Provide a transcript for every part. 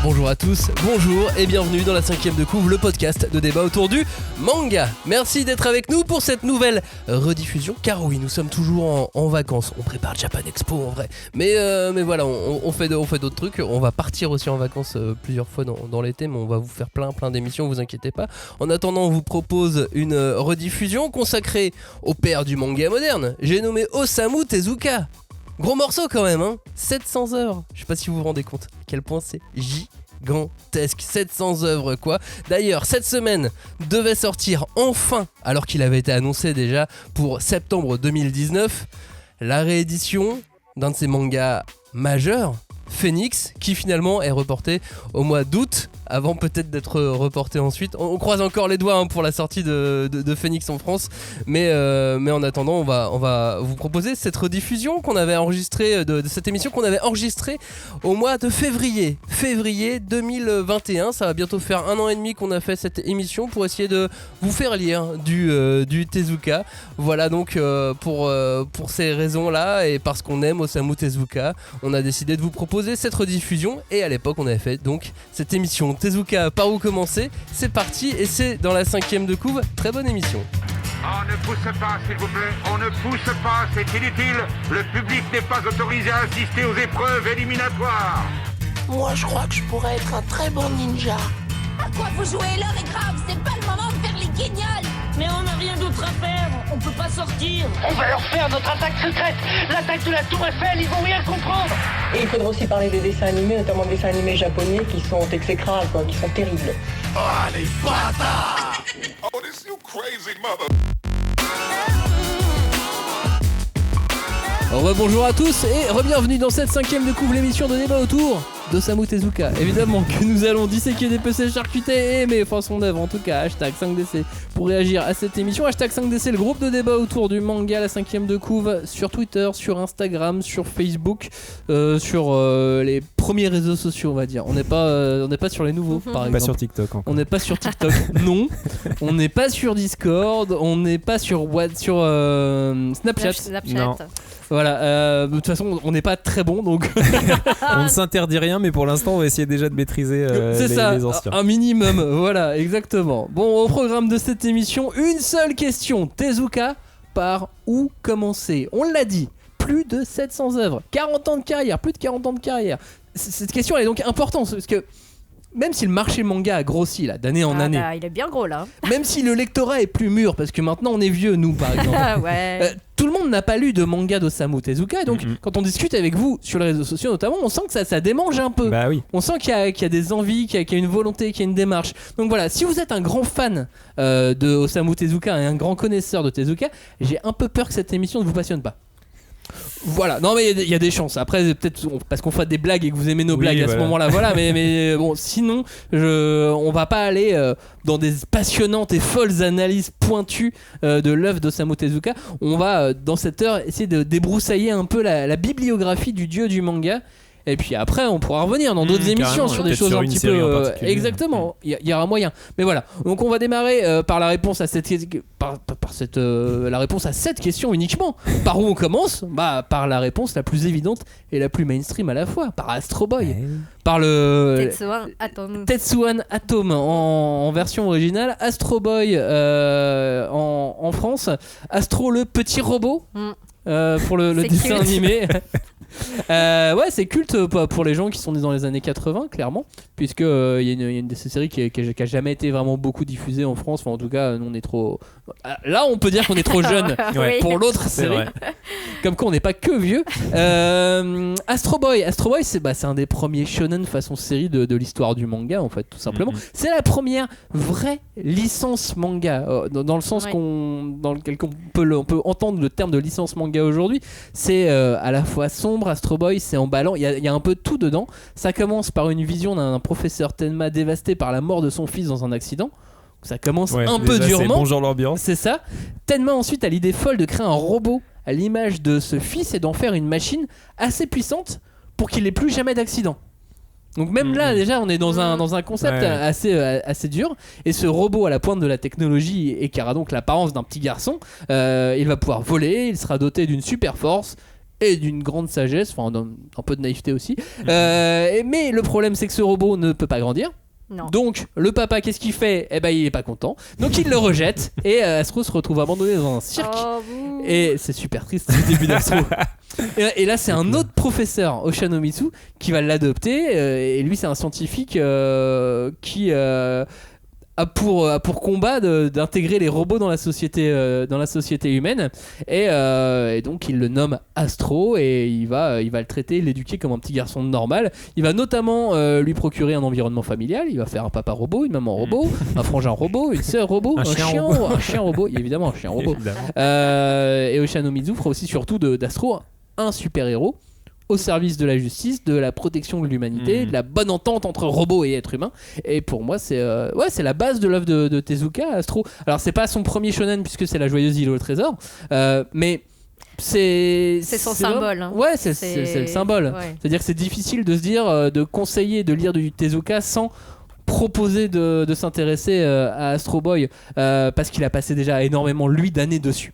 Bonjour à tous, bonjour et bienvenue dans la 5ème de couve, le podcast de débat autour du manga. Merci d'être avec nous pour cette nouvelle rediffusion, car oui, nous sommes toujours en vacances. On prépare Japan Expo en vrai, mais voilà, on fait d'autres trucs. On va partir aussi en vacances plusieurs fois dans l'été, mais on va vous faire plein d'émissions, vous inquiétez pas. En attendant, on vous propose une rediffusion consacrée au père du manga moderne. J'ai nommé Osamu Tezuka. Gros morceau quand même, hein. 700 œuvres. Je sais pas si vous vous rendez compte à quel point c'est gigantesque. 700 œuvres quoi. D'ailleurs, cette semaine devait sortir enfin, alors qu'il avait été annoncé déjà pour septembre 2019, la réédition d'un de ses mangas majeurs, Phoenix, qui finalement est reporté au mois d'août, avant peut-être d'être reporté ensuite. On croise encore les doigts pour la sortie de Phoenix en France, mais en attendant, on va vous proposer cette rediffusion qu'on avait enregistrée, de cette émission qu'on avait enregistrée au mois de février 2021. Ça va bientôt faire 1 an et demi qu'on a fait cette émission pour essayer de vous faire lire du Tezuka. Voilà donc pour ces raisons-là et parce qu'on aime Osamu Tezuka, on a décidé de vous proposer cette rediffusion, et à l'époque on avait fait donc cette émission Tezuka, par où commencer. C'est parti et c'est dans la 5ème de couve. Très bonne émission. On ne pousse pas, s'il vous plaît. On ne pousse pas, c'est inutile. Le public n'est pas autorisé à assister aux épreuves éliminatoires. Moi, je crois que je pourrais être un très bon ninja. À quoi vous jouez? L'heure est grave, c'est pas le moment de faire les guignols. Mais on n'a rien d'autre à faire, on peut pas sortir. On va leur faire notre attaque secrète, l'attaque de la Tour Eiffel, ils vont rien comprendre. Et il faudra aussi parler des dessins animés, notamment des dessins animés japonais qui sont exécrables, quoi, qui sont terribles. Oh, les bâtards! Oh, this you crazy mother... Bonjour à tous et re-bienvenue dans cette 5ème de couve, l'émission de débat autour d'Osamu Tezuka. Évidemment que nous allons disséquer des PC charcutés et mes façons d'œuvre, en tout cas hashtag 5DC pour réagir à cette émission. Hashtag 5DC, le groupe de débat autour du manga, la 5ème de couve, sur Twitter, sur Instagram, sur Facebook, sur les premiers réseaux sociaux, on va dire. On n'est pas sur les nouveaux, par exemple. Pas sur TikTok encore. On n'est pas sur TikTok, non. On n'est pas sur Discord, on n'est pas sur Snapchat. Non. Voilà, de toute façon on n'est pas très bon donc on ne s'interdit rien, mais pour l'instant on va essayer déjà de maîtriser les anciens. Un minimum, voilà, exactement. Bon, au programme de cette émission, une seule question. Tezuka, par où commencer? On l'a dit, plus de 700 œuvres, 40 ans de carrière, plus de 40 ans de carrière. Cette question elle est donc importante parce que même si le marché manga a grossi là, d'année en année, il est bien gros là. Même si le lectorat est plus mûr, parce que maintenant on est vieux nous par exemple. Ouais. Tout le monde n'a pas lu de manga d'Osamu Tezuka, donc quand on discute avec vous sur les réseaux sociaux notamment, on sent que ça démange un peu. Bah oui. On sent qu'il y a des envies, qu'il y a une volonté, qu'il y a une démarche. Donc voilà, si vous êtes un grand fan de Osamu Tezuka et un grand connaisseur de Tezuka, j'ai un peu peur que cette émission ne vous passionne pas. Voilà, non mais il y a des chances. Après peut-être parce qu'on fait des blagues et que vous aimez nos blagues à ce moment-là, voilà. Mais bon, sinon, on va pas aller dans des passionnantes et folles analyses pointues de l'œuvre d'Osamu Tezuka. On va dans cette heure essayer de débroussailler un peu la bibliographie du dieu du manga. Et puis après, on pourra reveniner dans d'autres émissions sur des choses un petit peu. Exactement, il y aura moyen. Mais voilà, donc on va démarrer par la réponse à la réponse à cette question uniquement. Par où on commence? Par la réponse la plus évidente et la plus mainstream à la fois, par Astro Boy. Par le Tetsuan Atom en version originale, Astro Boy en France, Astro le petit robot pour le dessin animé. Ouais, c'est culte pour les gens qui sont nés dans les années 80, clairement, puisque il y a une de ces séries qui a jamais été vraiment beaucoup diffusée en France. Enfin, en tout cas, nous on est trop. Là, on peut dire qu'on est trop jeune pour l'autre série. Comme quoi, on n'est pas que vieux. Astro Boy, c'est un des premiers shonen façon série de l'histoire du manga, en fait, tout simplement. C'est la première vraie licence manga, dans le sens dans lequel on peut entendre le terme de licence manga aujourd'hui. C'est à la fois sombre. Astro Boy, c'est emballant, il y a un peu de tout dedans. Ça commence par une vision d'un professeur Tenma dévasté par la mort de son fils dans un accident. Ça commence un peu durement. C'est bonjour l'ambiance. C'est ça. Tenma ensuite a l'idée folle de créer un robot à l'image de ce fils et d'en faire une machine assez puissante pour qu'il n'ait plus jamais d'accident. Donc même là déjà on est dans un concept assez dur. Et ce robot à la pointe de la technologie et qui aura donc l'apparence d'un petit garçon, il va pouvoir voler, il sera doté d'une super force et d'une grande sagesse, enfin un peu de naïveté aussi. Mais le problème, c'est que ce robot ne peut pas grandir. Non. Donc le papa, qu'est-ce qu'il fait ? Il est pas content, donc il le rejette et Astro se retrouve abandonné dans un cirque. Et c'est super triste le début d'Astro. Et là c'est un autre professeur, Oshanomitsu, qui va l'adopter, et lui c'est un scientifique qui a pour combat d'intégrer les robots dans la société humaine, et donc il le nomme Astro, et il va le traiter, l'éduquer comme un petit garçon normal. Il va notamment lui procurer un environnement familial. Il va faire un papa robot, une maman robot, un frangin robot, une sœur robot, un chien robot, évidemment un chien robot. Et Oshanomitsu fera aussi surtout d'Astro un super héros au service de la justice, de la protection de l'humanité, de la bonne entente entre robots et êtres humains. Et pour moi, c'est la base de l'œuvre de Tezuka, Astro. Alors, c'est pas son premier shonen puisque c'est la joyeuse île au trésor, mais c'est son symbole. Hein. Ouais, c'est le symbole. Ouais. C'est-à-dire que c'est difficile de se dire, de conseiller, de lire du Tezuka sans proposer de s'intéresser à Astro Boy, parce qu'il a passé déjà énormément d'années dessus.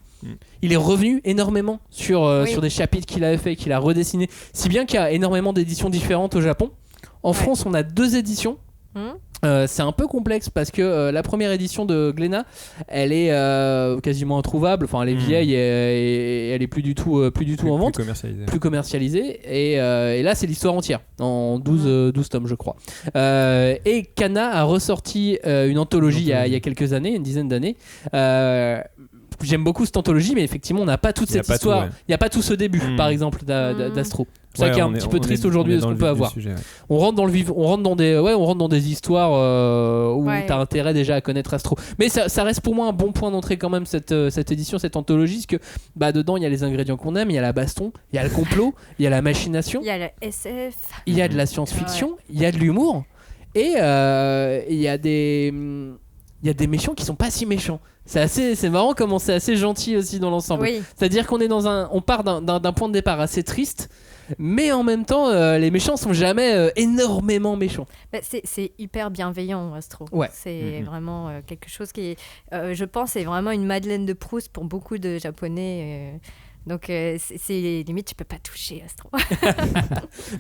Il est revenu énormément sur des chapitres qu'il avait fait, qu'il a redessiné, si bien qu'il y a énormément d'éditions différentes au Japon. En France, on a 2 éditions. C'est un peu complexe parce que la première édition de Glénat, elle est quasiment introuvable. Enfin, elle est vieille et elle est plus du tout en vente, plus commercialisée. Et là, c'est l'histoire entière en 12 tomes, je crois. Et Kana a ressorti une anthologie il y a quelques années, une dizaine d'années. J'aime beaucoup cette anthologie, mais effectivement, on n'a pas toute cette histoire. Il n'y a pas tout ce début, par exemple, d'Astro. C'est ça qui est un petit peu triste aujourd'hui de ce qu'on peut avoir. Sujet, on rentre dans des histoires où tu as intérêt déjà à connaître Astro. Mais ça reste pour moi un bon point d'entrée quand même, cette édition, cette anthologie, parce que dedans, il y a les ingrédients qu'on aime, il y a la baston, il y a le complot, il y a la machination, il y a la SF, il y a de la science-fiction, il y a de l'humour, et il y a des méchants qui sont pas si méchants. C'est marrant comment c'est assez gentil aussi dans l'ensemble. Oui. C'est-à-dire qu'on est on part d'un point de départ assez triste, mais en même temps, les méchants sont jamais énormément méchants. C'est hyper bienveillant, Astro. Ouais. C'est vraiment quelque chose qui est, je pense, est vraiment une Madeleine de Proust pour beaucoup de Japonais. Donc c'est limite, tu peux pas toucher, Astro.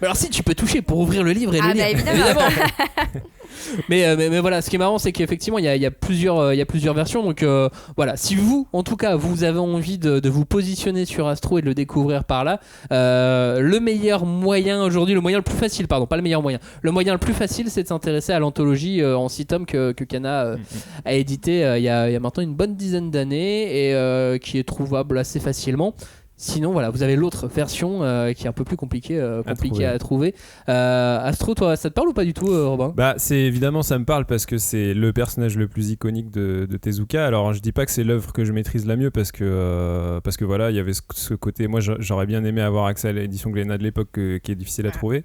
Alors si, tu peux toucher pour ouvrir le livre et le lire. Évidemment. mais voilà, ce qui est marrant, c'est qu'effectivement il y a plusieurs versions. Donc voilà, si vous, en tout cas, vous avez envie de vous positionner sur Astro et de le découvrir par là, le meilleur moyen aujourd'hui, le moyen le plus facile, le moyen le plus facile, c'est de s'intéresser à l'anthologie en 6 tomes que Kana a édité il y a maintenant une bonne dizaine d'années, et qui est trouvable assez facilement. Sinon, voilà, vous avez l'autre version qui est un peu plus compliquée à trouver. Astro, toi, ça te parle ou pas du tout, Robin ? Évidemment, ça me parle parce que c'est le personnage le plus iconique de Tezuka. Alors, je dis pas que c'est l'œuvre que je maîtrise la mieux parce que voilà, il y avait ce côté. Moi, j'aurais bien aimé avoir accès à l'édition Glénat de l'époque qui est difficile à trouver.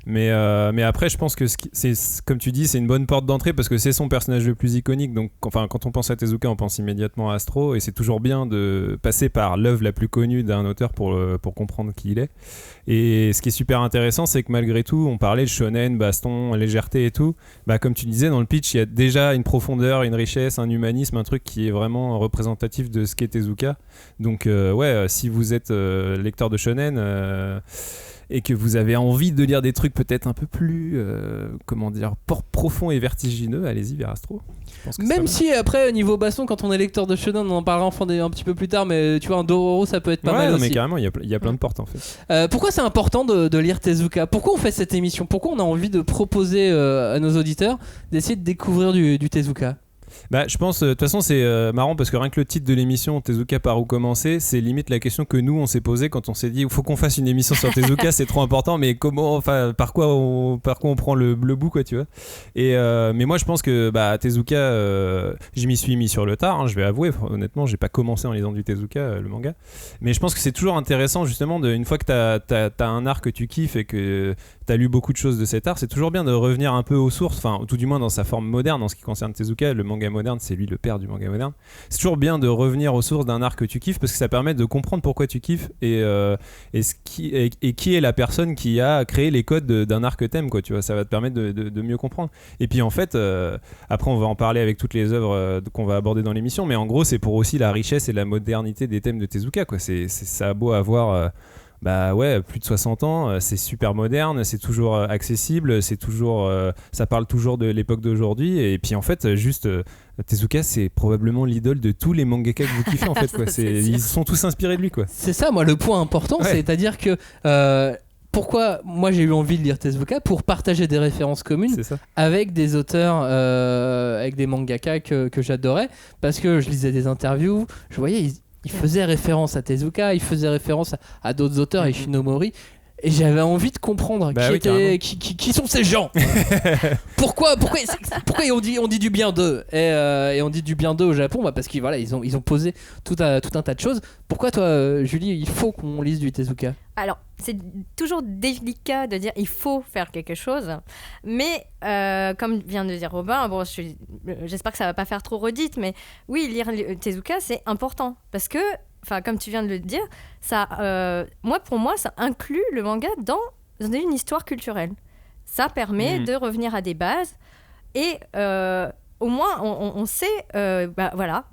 Mais après, je pense que c'est, comme tu dis, c'est une bonne porte d'entrée parce que c'est son personnage le plus iconique. Donc, enfin, quand on pense à Tezuka, on pense immédiatement à Astro, et c'est toujours bien de passer par l'œuvre la plus connue d'un auteur pour comprendre qui il est. Et ce qui est super intéressant, c'est que malgré tout, on parlait de shonen, baston, légèreté et tout, comme tu disais dans le pitch, il y a déjà une profondeur, une richesse, un humanisme, un truc qui est vraiment représentatif de ce qu'est Tezuka. Donc si vous êtes lecteur de shonen et que vous avez envie de lire des trucs peut-être un peu plus profonds et vertigineux, allez-y vers Astro. Même si après, niveau baston, quand on est lecteur de shonen, on en parlera un petit peu plus tard, mais tu vois, un Dororo, ça peut être pas mal aussi. Mais carrément, il y a plein de portes en fait. Pourquoi c'est important de lire Tezuka ? Pourquoi on fait cette émission ? Pourquoi on a envie de proposer à nos auditeurs d'essayer de découvrir du Tezuka ? Je pense, de toute façon, c'est marrant parce que rien que le titre de l'émission, Tezuka par où commencer, c'est limite la question que nous on s'est posée quand on s'est dit il faut qu'on fasse une émission sur Tezuka, c'est trop important, mais comment, par quoi on prend le bout, quoi, tu vois. Mais moi je pense que Tezuka, je m'y suis mis sur le tard, je vais avouer, honnêtement, j'ai pas commencé en lisant du Tezuka, le manga, mais je pense que c'est toujours intéressant justement une fois que t'as un art que tu kiffes et que t'as lu beaucoup de choses de cet art, c'est toujours bien de revenir un peu aux sources, enfin tout du moins dans sa forme moderne en ce qui concerne Tezuka. Le manga moderne, c'est lui le père du manga moderne. C'est toujours bien de revenir aux sources d'un art que tu kiffes parce que ça permet de comprendre pourquoi tu kiffes et qui est la personne qui a créé les codes d'un art que t'aimes, quoi, tu vois. Ça va te permettre de mieux comprendre. Et puis en fait, après on va en parler avec toutes les œuvres qu'on va aborder dans l'émission, mais en gros c'est pour aussi la richesse et la modernité des thèmes de Tezuka, quoi. Ça a beau avoir bah ouais, plus de 60 ans, c'est super moderne, c'est toujours accessible, c'est toujours, ça parle toujours de l'époque d'aujourd'hui. Et puis en fait, juste Tezuka, c'est probablement l'idole de tous les mangaka que vous kiffez en fait. Quoi. Ils sont tous inspirés de lui, quoi. C'est ça, moi, le point important, c'est-à-dire que pourquoi moi j'ai eu envie de lire Tezuka pour partager des références communes avec des auteurs, avec des mangaka que j'adorais, parce que je lisais des interviews, je voyais il faisait référence à Tezuka, il faisait référence à d'autres auteurs, Ishinomori. Et j'avais envie de comprendre qui sont ces gens. Pourquoi on dit du bien d'eux et on dit du bien d'eux au Japon, parce qu'ils ils ont posé tout un tas de choses. Pourquoi toi, Julie, il faut qu'on lise du Tezuka? Alors, c'est toujours délicat de dire il faut faire quelque chose, mais comme vient de dire Robin, bon, j'espère que ça va pas faire trop redite, mais oui, lire Tezuka, c'est important parce que, comme tu viens de le dire, pour moi, ça inclut le manga dans une histoire culturelle. Ça permet de revenir à des bases et au moins on sait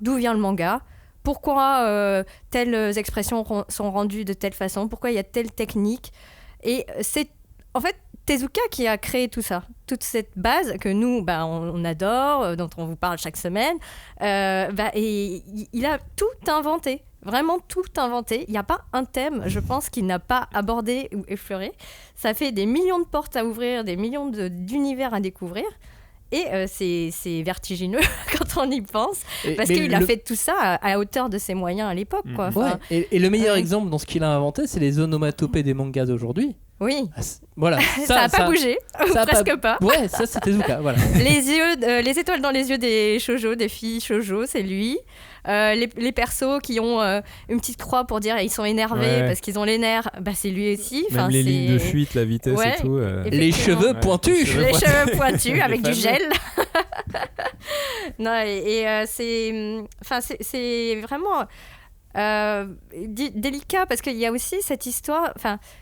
d'où vient le manga, pourquoi telles expressions sont rendues de telle façon, pourquoi il y a telle technique. Et c'est en fait Tezuka qui a créé tout ça, toute cette base que nous, on adore, dont on vous parle chaque semaine. Et il a tout inventé. Vraiment tout inventé. Il n'y a pas un thème, je pense, qu'il n'a pas abordé ou effleuré. Ça fait des millions de portes à ouvrir, des millions d'univers à découvrir. Et c'est vertigineux quand on y pense. Parce qu'il a fait tout ça à hauteur de ses moyens à l'époque. Quoi. Enfin, et le meilleur exemple dans ce qu'il a inventé, c'est les onomatopées des mangas d'aujourd'hui. Oui. Voilà. Ça n'a pas bougé. Presque pas. Ouais, ça c'est Tezuka. Voilà. Les étoiles dans les yeux des shoujo, des filles shoujo, c'est lui. Les persos qui ont une petite croix pour dire ils sont énervés parce qu'ils ont les nerfs, c'est lui aussi. Même les lignes de fuite, la vitesse et tout. Les cheveux pointus. Les cheveux pointus avec du gel. Non, c'est vraiment délicat parce qu'il y a aussi cette histoire.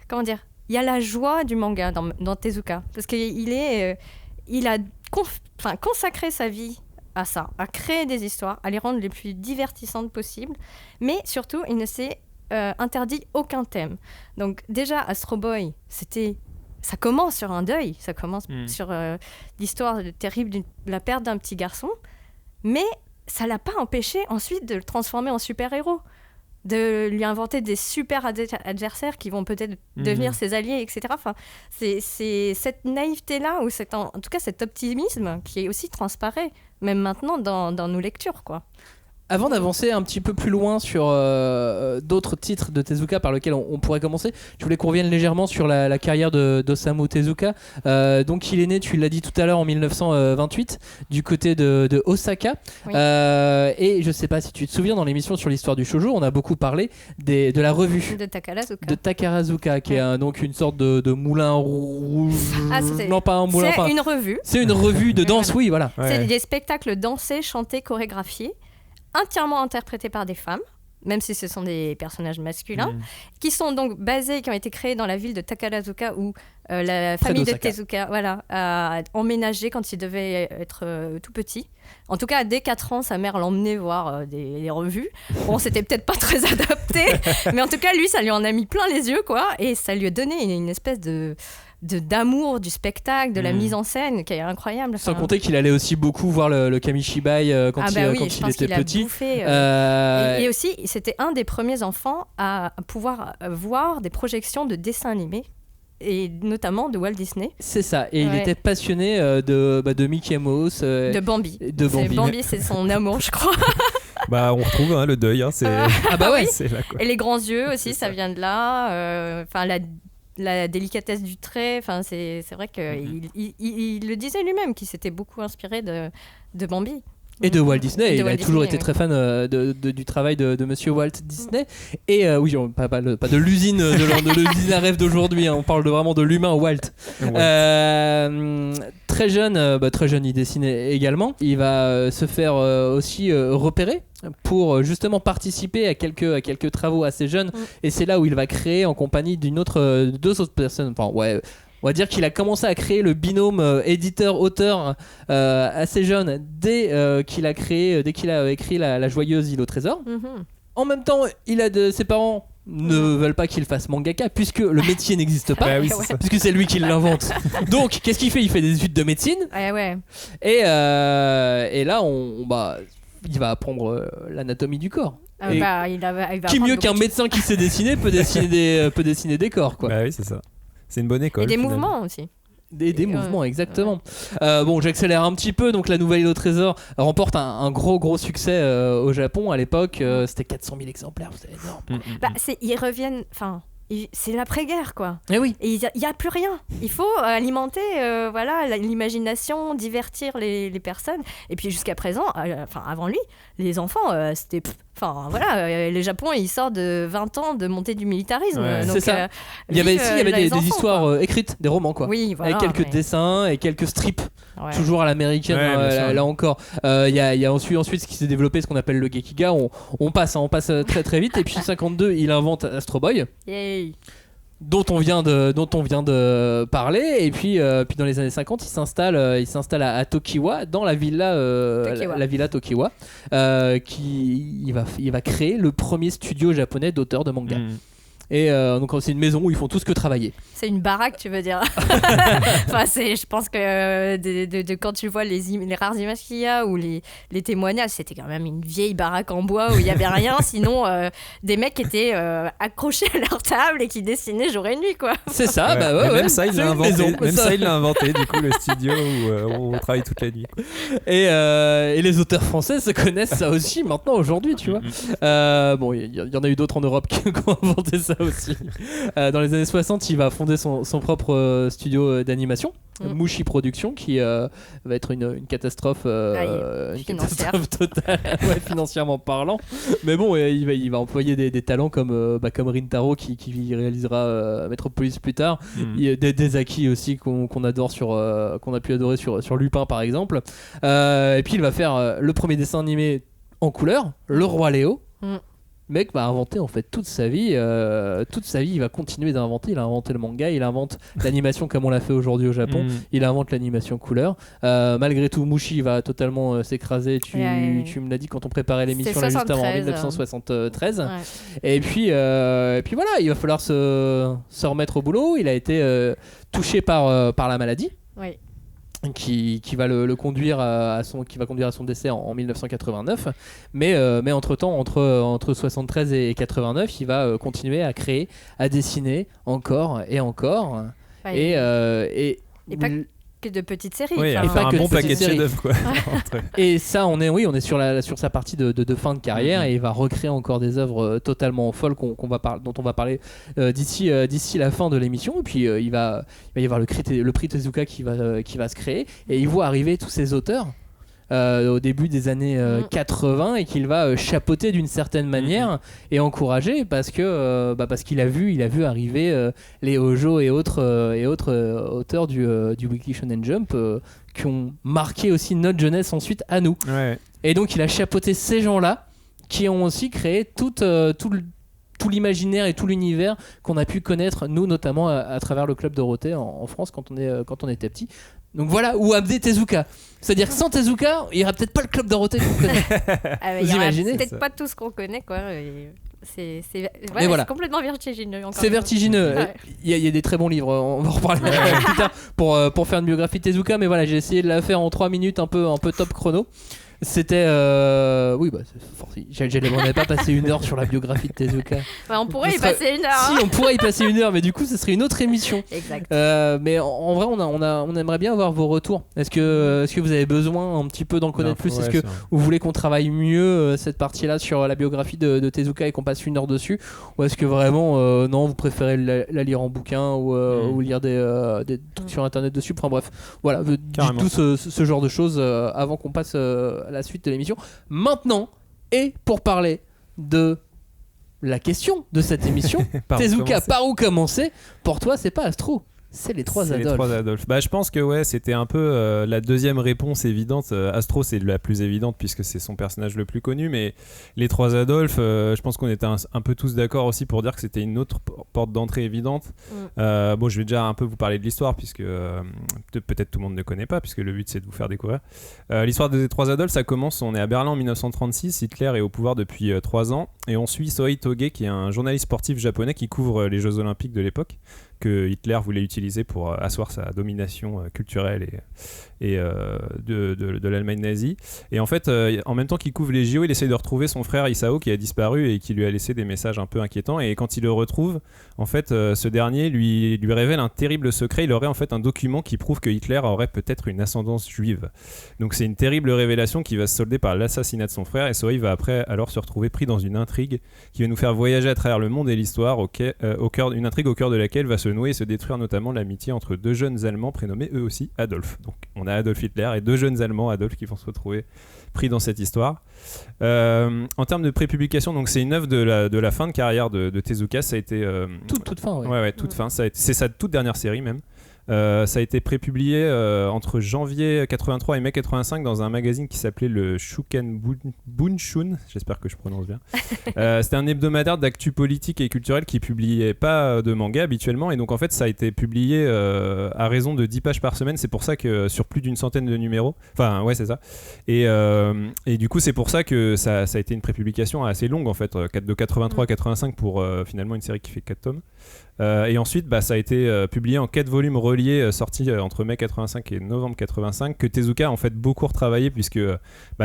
Comment dire? Il y a la joie du manga dans Tezuka parce qu'il a consacré sa vie à ça, à créer des histoires, à les rendre les plus divertissantes possibles, mais surtout, il ne s'est interdit aucun thème. Donc déjà, Astro Boy, ça commence sur un deuil, ça commence sur l'histoire terrible de la perte d'un petit garçon, mais ça l'a pas empêché ensuite de le transformer en super-héros, de lui inventer des super adversaires qui vont peut-être devenir ses alliés, etc. C'est cette naïveté-là, ou en tout cas cet optimisme qui aussi transparaît, même maintenant dans nos lectures, quoi. Avant d'avancer un petit peu plus loin sur d'autres titres de Tezuka par lesquels on pourrait commencer, je voulais qu'on revienne légèrement sur la carrière d'Osamu Tezuka. Donc il est né, tu l'as dit tout à l'heure, en 1928 du côté de Osaka. Oui. Et je sais pas si tu te souviens, dans l'émission sur l'histoire du shoujo, on a beaucoup parlé de la revue de Takarazuka, qui est donc une sorte de moulin rouge. Non, pas un moulin. C'est une revue. C'est une revue de danse, oui, voilà. Ouais. C'est des spectacles dansés, chantés, chorégraphiés, entièrement interprétés par des femmes, même si ce sont des personnages masculins, qui sont donc qui ont été créés dans la ville de Takarazuka, où la famille de Tezuka a emménagé quand il devait être tout petit. En tout cas, dès 4 ans, sa mère l'emmenait voir des revues. Bon, c'était peut-être pas très adapté, mais en tout cas, lui, ça lui en a mis plein les yeux, quoi, et ça lui a donné une espèce d'amour du spectacle, de la mise en scène qui est incroyable. Sans compter qu'il allait aussi beaucoup voir le Kamishibai quand il était petit. Et aussi, c'était un des premiers enfants à pouvoir voir des projections de dessins animés, et notamment de Walt Disney. C'est ça, et il était passionné de Mickey Mouse. De Bambi. Bambi, c'est son amour, je crois. On retrouve le deuil. C'est... Ah bah ouais. C'est là, quoi. Et les grands yeux aussi, ça vient de là. La délicatesse du trait, c'est vrai qu'il il le disait lui-même, qu'il s'était beaucoup inspiré de Bambi. Et de Walt Disney, il a toujours été très fan du travail de Monsieur Walt Disney. Et oui, pas de l'usine de l'usine à rêve d'aujourd'hui, on parle vraiment de l'humain Walt. Très jeune, il dessine également. Il va se faire aussi repérer pour justement participer à quelques travaux assez jeunes. Et c'est là où il va créer en compagnie deux autres personnes. On va dire qu'il a commencé à créer le binôme éditeur-auteur assez jeune dès qu'il a écrit La Joyeuse Île au Trésor. En même temps, il a ses parents ne veulent pas qu'il fasse mangaka puisque le métier n'existe pas, Bah oui, c'est ça. puisque c'est lui qui l'invente. Donc qu'est-ce qu'il fait ? Il fait des études de médecine Ouais. et là il va apprendre l'anatomie du corps. Il Et va qui apprendre mieux qu'un beaucoup de médecin qui sait dessiner peut dessiner des corps quoi. Bah oui, c'est ça. C'est une bonne école. Et des finalement. mouvements aussi. Des mouvements, exactement. Bon, j'accélère un petit peu. Donc, la Nouvelle Île au Trésor remporte un gros succès au Japon à l'époque. C'était 400 000 exemplaires, c'est énorme. Ils reviennent. Enfin, c'est l'après-guerre, quoi. Eh oui. Et il n'y a plus rien. Il faut alimenter l'imagination, divertir les personnes. Et puis jusqu'à présent, avant lui, les enfants, c'était... le Japon, il sort de 20 ans de montée du militarisme. Ouais. Donc, C'est ça. Il y avait des enfants, histoires écrites, des romans, quoi. Oui, voilà, avec quelques dessins et quelques strips. Ouais. Toujours à l'américaine, là encore. Il y a ensuite ce qui s'est développé, ce qu'on appelle le Gekiga. On passe très très vite. Et puis 52, il invente Astro Boy. Yay. Dont on vient de parler, et puis dans les années 50 il s'installe à Tokiwa, dans la villa Tokiwa, il va créer le premier studio japonais d'auteurs de manga. Et donc c'est une maison où ils font tout ce que travailler. C'est une baraque, tu veux dire. Je pense que de quand tu vois les rares images qu'il y a ou les témoignages, c'était quand même une vieille baraque en bois où il n'y avait rien, sinon des mecs qui étaient accrochés à leur table et qui dessinaient jour et nuit, quoi. C'est ça, Même ça, il l'a inventé. maison. Même ça, il l'a inventé, du coup, le studio où on travaille toute la nuit. Et les auteurs français se connaissent ça aussi maintenant, aujourd'hui, tu vois. Bon, il y en a eu d'autres en Europe qui ont inventé ça aussi. Dans les années 60, il va fonder son propre studio d'animation, Mushi Productions, qui va être une catastrophe, catastrophe totale, financièrement parlant. Mais bon, il va employer des talents comme Rintaro qui réalisera Metropolis plus tard. Il y a des acquis aussi qu'on a pu adorer sur Lupin par exemple. Et puis il va faire le premier dessin animé en couleur, Le Roi Léo. Le mec va inventer en fait toute sa vie, il va continuer d'inventer. Il a inventé le manga, il invente l'animation comme on l'a fait aujourd'hui au Japon, il invente l'animation couleur. Malgré tout, Mushi va totalement s'écraser, tu me l'as dit quand on préparait l'émission là, juste avant, en 1973. Et puis voilà, il va falloir se remettre au boulot. Il a été touché par la maladie. Oui. Qui va le conduire à son décès en 1989, mais entre-temps, entre 73 et 89, il va continuer à créer, à dessiner encore et encore, et pas que de petites séries. Oui, et faire un bon paquet de chefs-d'œuvre, quoi. Et ça, on est sur sa partie de fin de carrière, et il va recréer encore des œuvres totalement folles dont on va parler d'ici la fin de l'émission. Et puis il va y avoir le prix Tezuka qui va se créer, et il voit arriver tous ces auteurs au début des années 80 et qu'il va chapeauter d'une certaine manière et encourager parce qu'il a vu arriver les Hojo et autres auteurs du Weekly Shonen Jump qui ont marqué aussi notre jeunesse ensuite à nous. Ouais. Et donc il a chapeauté ces gens-là qui ont aussi créé tout l'imaginaire et tout l'univers qu'on a pu connaître nous notamment à travers le club Dorothée en France quand on était petit. Donc voilà, ou Abdé Tezuka. C'est-à-dire que sans Tezuka, il n'y aurait peut-être pas le club Dorothée qu'on connaît. Vous imaginez ? Peut-être pas tout ce qu'on connaît, quoi. C'est complètement vertigineux. C'est vertigineux. Ouais. Il y a des très bons livres. On va en reparler plus tard pour faire une biographie de Tezuka. Mais voilà, j'ai essayé de la faire en 3 minutes, un peu top chrono. C'était on n'avait pas passé 1 heure sur la biographie de Tezuka. On pourrait y passer 1 heure. Si, on pourrait y passer 1 heure, mais du coup ce serait une autre émission. Exact. Mais en vrai on aimerait bien avoir vos retours. Est-ce que vous avez besoin un petit peu d'en connaître plus ? Est-ce que vous voulez qu'on travaille mieux cette partie-là sur la biographie de Tezuka et qu'on passe 1 heure dessus ? Ou est-ce que vraiment non, vous préférez la lire en bouquin ou lire des trucs sur internet dessus ? Enfin bref, voilà, dites tout ce genre de choses avant qu'on passe la suite de l'émission. Maintenant, et pour parler de la question de cette émission, Tezuka, par où commencer ? Pour toi, c'est pas Astro. C'est les trois C'est Adolphes. les trois Adolphes. Bah, je pense que ouais, c'était un peu la deuxième réponse évidente. Astro, c'est la plus évidente puisque c'est son personnage le plus connu, mais les trois Adolphes, je pense qu'on était un peu tous d'accord aussi pour dire que c'était une autre porte d'entrée évidente. Bon, je vais déjà un peu vous parler de l'histoire puisque peut-être tout le monde ne connaît pas, puisque le but c'est de vous faire découvrir. L'histoire des trois Adolphes, ça commence, on est à Berlin en 1936, Hitler est au pouvoir depuis 3 ans, et on suit Sohei Toge qui est un journaliste sportif japonais qui couvre les Jeux Olympiques de l'époque, que Hitler voulait utiliser pour asseoir sa domination culturelle et de l'Allemagne nazie. Et en fait, en même temps qu'il couvre les JO, il essaie de retrouver son frère Isao qui a disparu et qui lui a laissé des messages un peu inquiétants. Et quand il le retrouve, en fait, ce dernier lui révèle un terrible secret. Il aurait en fait un document qui prouve que Hitler aurait peut-être une ascendance juive. Donc c'est une terrible révélation qui va se solder par l'assassinat de son frère. Et Sohei va après alors se retrouver pris dans une intrigue qui va nous faire voyager à travers le monde et l'histoire, une intrigue au cœur de laquelle va se nouer et se détruire notamment l'amitié entre 2 jeunes Allemands prénommés eux aussi Adolphe. Donc on a Adolf Hitler et 2 jeunes Allemands, Adolphe, qui vont se retrouver pris dans cette histoire. En termes de prépublication, donc c'est une œuvre de la fin de carrière de Tezuka. Ça a été toute fin, ouais. Ouais, toute fin. C'est sa toute dernière série même. Ça a été prépublié entre janvier 83 et mai 85 dans un magazine qui s'appelait le Shuken Bunshun, j'espère que je prononce bien. C'était un hebdomadaire d'actu politique et culturel qui publiait pas de manga habituellement, et donc en fait ça a été publié à raison de 10 pages par semaine. C'est pour ça que sur plus d'une centaine de numéros, enfin ouais c'est ça, et du coup c'est pour ça que ça a été une prépublication assez longue en fait, de 83 à 85 pour finalement une série qui fait 4 tomes. Et ensuite ça a été publié en 4 volumes reliés sortis entre mai 85 et novembre 85, que Tezuka a en fait beaucoup retravaillé puisque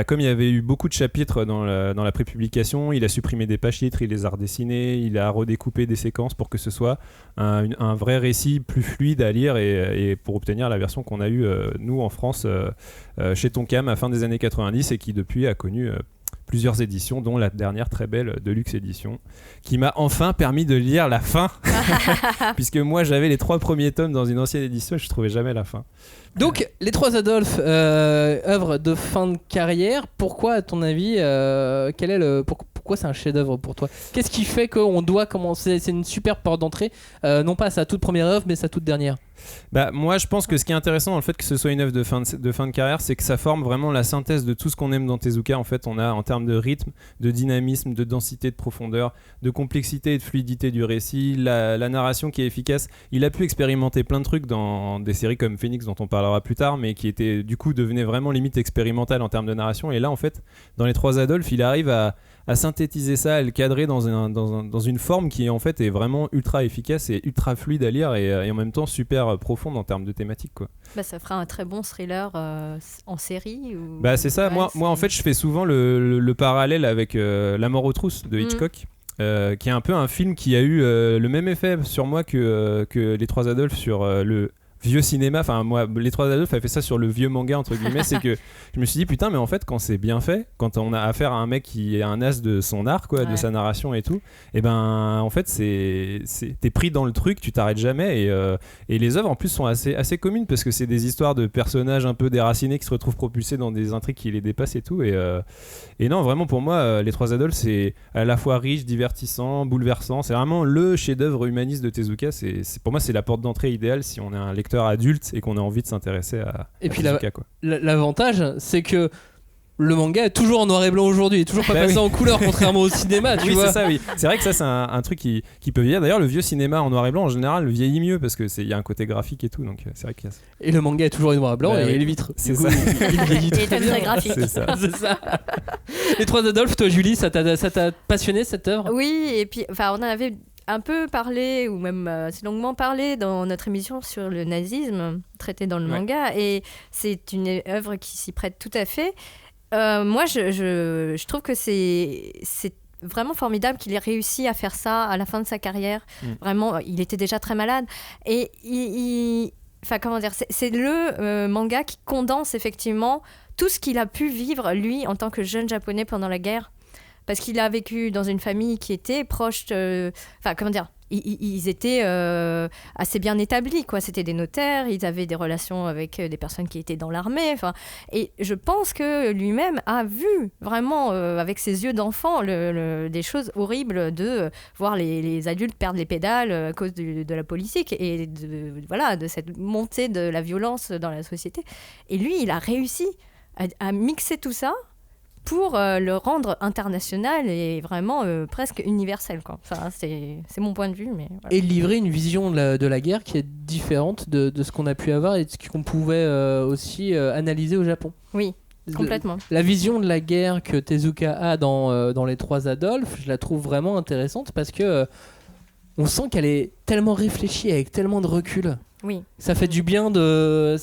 comme il y avait eu beaucoup de chapitres dans la prépublication, il a supprimé des pages titres, il les a redessinés, il a redécoupé des séquences pour que ce soit un vrai récit plus fluide à lire, et pour obtenir la version qu'on a eue nous en France chez Tonkam à fin des années 90 et qui depuis a connu plusieurs éditions, dont la dernière très belle Deluxe édition, qui m'a enfin permis de lire la fin, puisque moi j'avais les 3 premiers tomes dans une ancienne édition et je trouvais jamais la fin. Donc, les trois Adolphes, œuvre de fin de carrière. Pourquoi, à ton avis, pourquoi c'est un chef-d'œuvre pour toi ? Qu'est-ce qui fait qu'on doit commencer ? C'est une super porte d'entrée, non pas sa toute première œuvre, mais sa toute dernière. Moi je pense que ce qui est intéressant dans le fait que ce soit une œuvre de fin de carrière, c'est que ça forme vraiment la synthèse de tout ce qu'on aime dans Tezuka. En fait, on a en termes de rythme, de dynamisme, de densité, de profondeur, de complexité et de fluidité du récit, la narration qui est efficace. Il a pu expérimenter plein de trucs dans des séries comme Phoenix dont on parlera plus tard, mais qui était du coup devenait vraiment limite expérimental en termes de narration. Et là en fait dans les trois Adolphes, il arrive à synthétiser ça, à le cadrer dans une forme qui en fait est vraiment ultra efficace et ultra fluide à lire, et en même temps super profonde en termes de thématique, quoi. Ça fera un très bon thriller en série ou... C'est ça, moi en fait je fais souvent le parallèle avec La mort aux trousses de Hitchcock, qui est un peu un film qui a eu le même effet sur moi que Les Trois Adolphes sur le vieux cinéma. Enfin moi, Les Trois Adolphes a fait ça sur le vieux manga entre guillemets. C'est que je me suis dit putain, mais en fait quand c'est bien fait, quand on a affaire à un mec qui est un as de son art, quoi, de sa narration et tout, et en fait t'es pris dans le truc, tu t'arrêtes jamais, et les œuvres en plus sont assez communes parce que c'est des histoires de personnages un peu déracinés qui se retrouvent propulsés dans des intrigues qui les dépassent et tout, et non, vraiment pour moi Les Trois Adolphes c'est à la fois riche, divertissant, bouleversant. C'est vraiment le chef-d'œuvre humaniste de Tezuka. Pour moi c'est la porte d'entrée idéale si on est un lecteur adulte et qu'on a envie de s'intéresser à Tezuka, quoi. L'avantage c'est que le manga est toujours en noir et blanc aujourd'hui, il est toujours pas passé en couleur, contrairement au cinéma, tu vois. C'est ça, oui. C'est vrai que ça c'est un truc qui peut vieillir. D'ailleurs le vieux cinéma en noir et blanc en général vieillit mieux parce que y a un côté graphique et tout, donc c'est vrai qu'il y a ça. Et le manga est toujours en noir et blanc, et les vitres. C'est ça. Il vieillit très bien. Très graphique. C'est ça. C'est ça. Les Trois Adolphes, toi Julie, ça t'a passionné cette œuvre ? Oui, et puis on en avait un peu parlé, ou même assez longuement parlé dans notre émission sur le nazisme traité dans le manga, et c'est une œuvre qui s'y prête tout à fait. Moi, je trouve que c'est vraiment formidable qu'il ait réussi à faire ça à la fin de sa carrière. Vraiment, il était déjà très malade. Et c'est le manga qui condense effectivement tout ce qu'il a pu vivre, lui, en tant que jeune japonais pendant la guerre. Parce qu'il a vécu dans une famille qui était proche ils étaient assez bien établis, quoi. C'était des notaires, ils avaient des relations avec des personnes qui étaient dans l'armée. Et je pense que lui-même a vu vraiment, avec ses yeux d'enfant, des choses horribles de voir les adultes perdre les pédales à cause de la politique et de cette montée de la violence dans la société. Et lui, il a réussi à mixer tout ça pour le rendre international et vraiment presque universel, quoi. Enfin, c'est mon point de vue. Mais voilà. Et livrer une vision de la guerre qui est différente de ce qu'on a pu avoir et de ce qu'on pouvait aussi analyser au Japon. Oui, complètement. La vision de la guerre que Tezuka a dans Les Trois Adolphes, je la trouve vraiment intéressante parce que on sent qu'elle est tellement réfléchie avec tellement de recul. Oui. Ça fait du bien de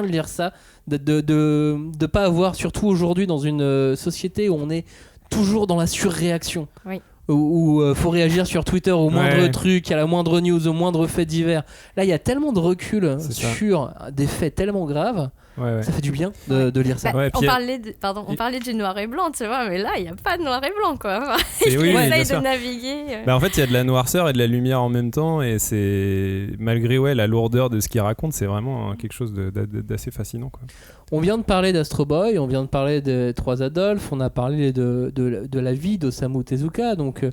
lire ça, de pas avoir, surtout aujourd'hui dans une société où on est toujours dans la surréaction. Oui. Où faut réagir sur Twitter au moindre truc, à la moindre news, au moindre fait divers. Là, il y a tellement de recul sur des faits tellement graves. Ça fait du bien de lire ça. On parlait du noir et blanc, tu vois, mais là, il n'y a pas de noir et blanc, quoi. Il essaye de naviguer. En fait, il y a de la noirceur et de la lumière en même temps, et c'est malgré la lourdeur de ce qu'il raconte, c'est vraiment quelque chose d'assez fascinant, quoi. On vient de parler d'Astro Boy, on vient de parler des Trois Adolphes, on a parlé de la vie d'Osamu Tezuka, donc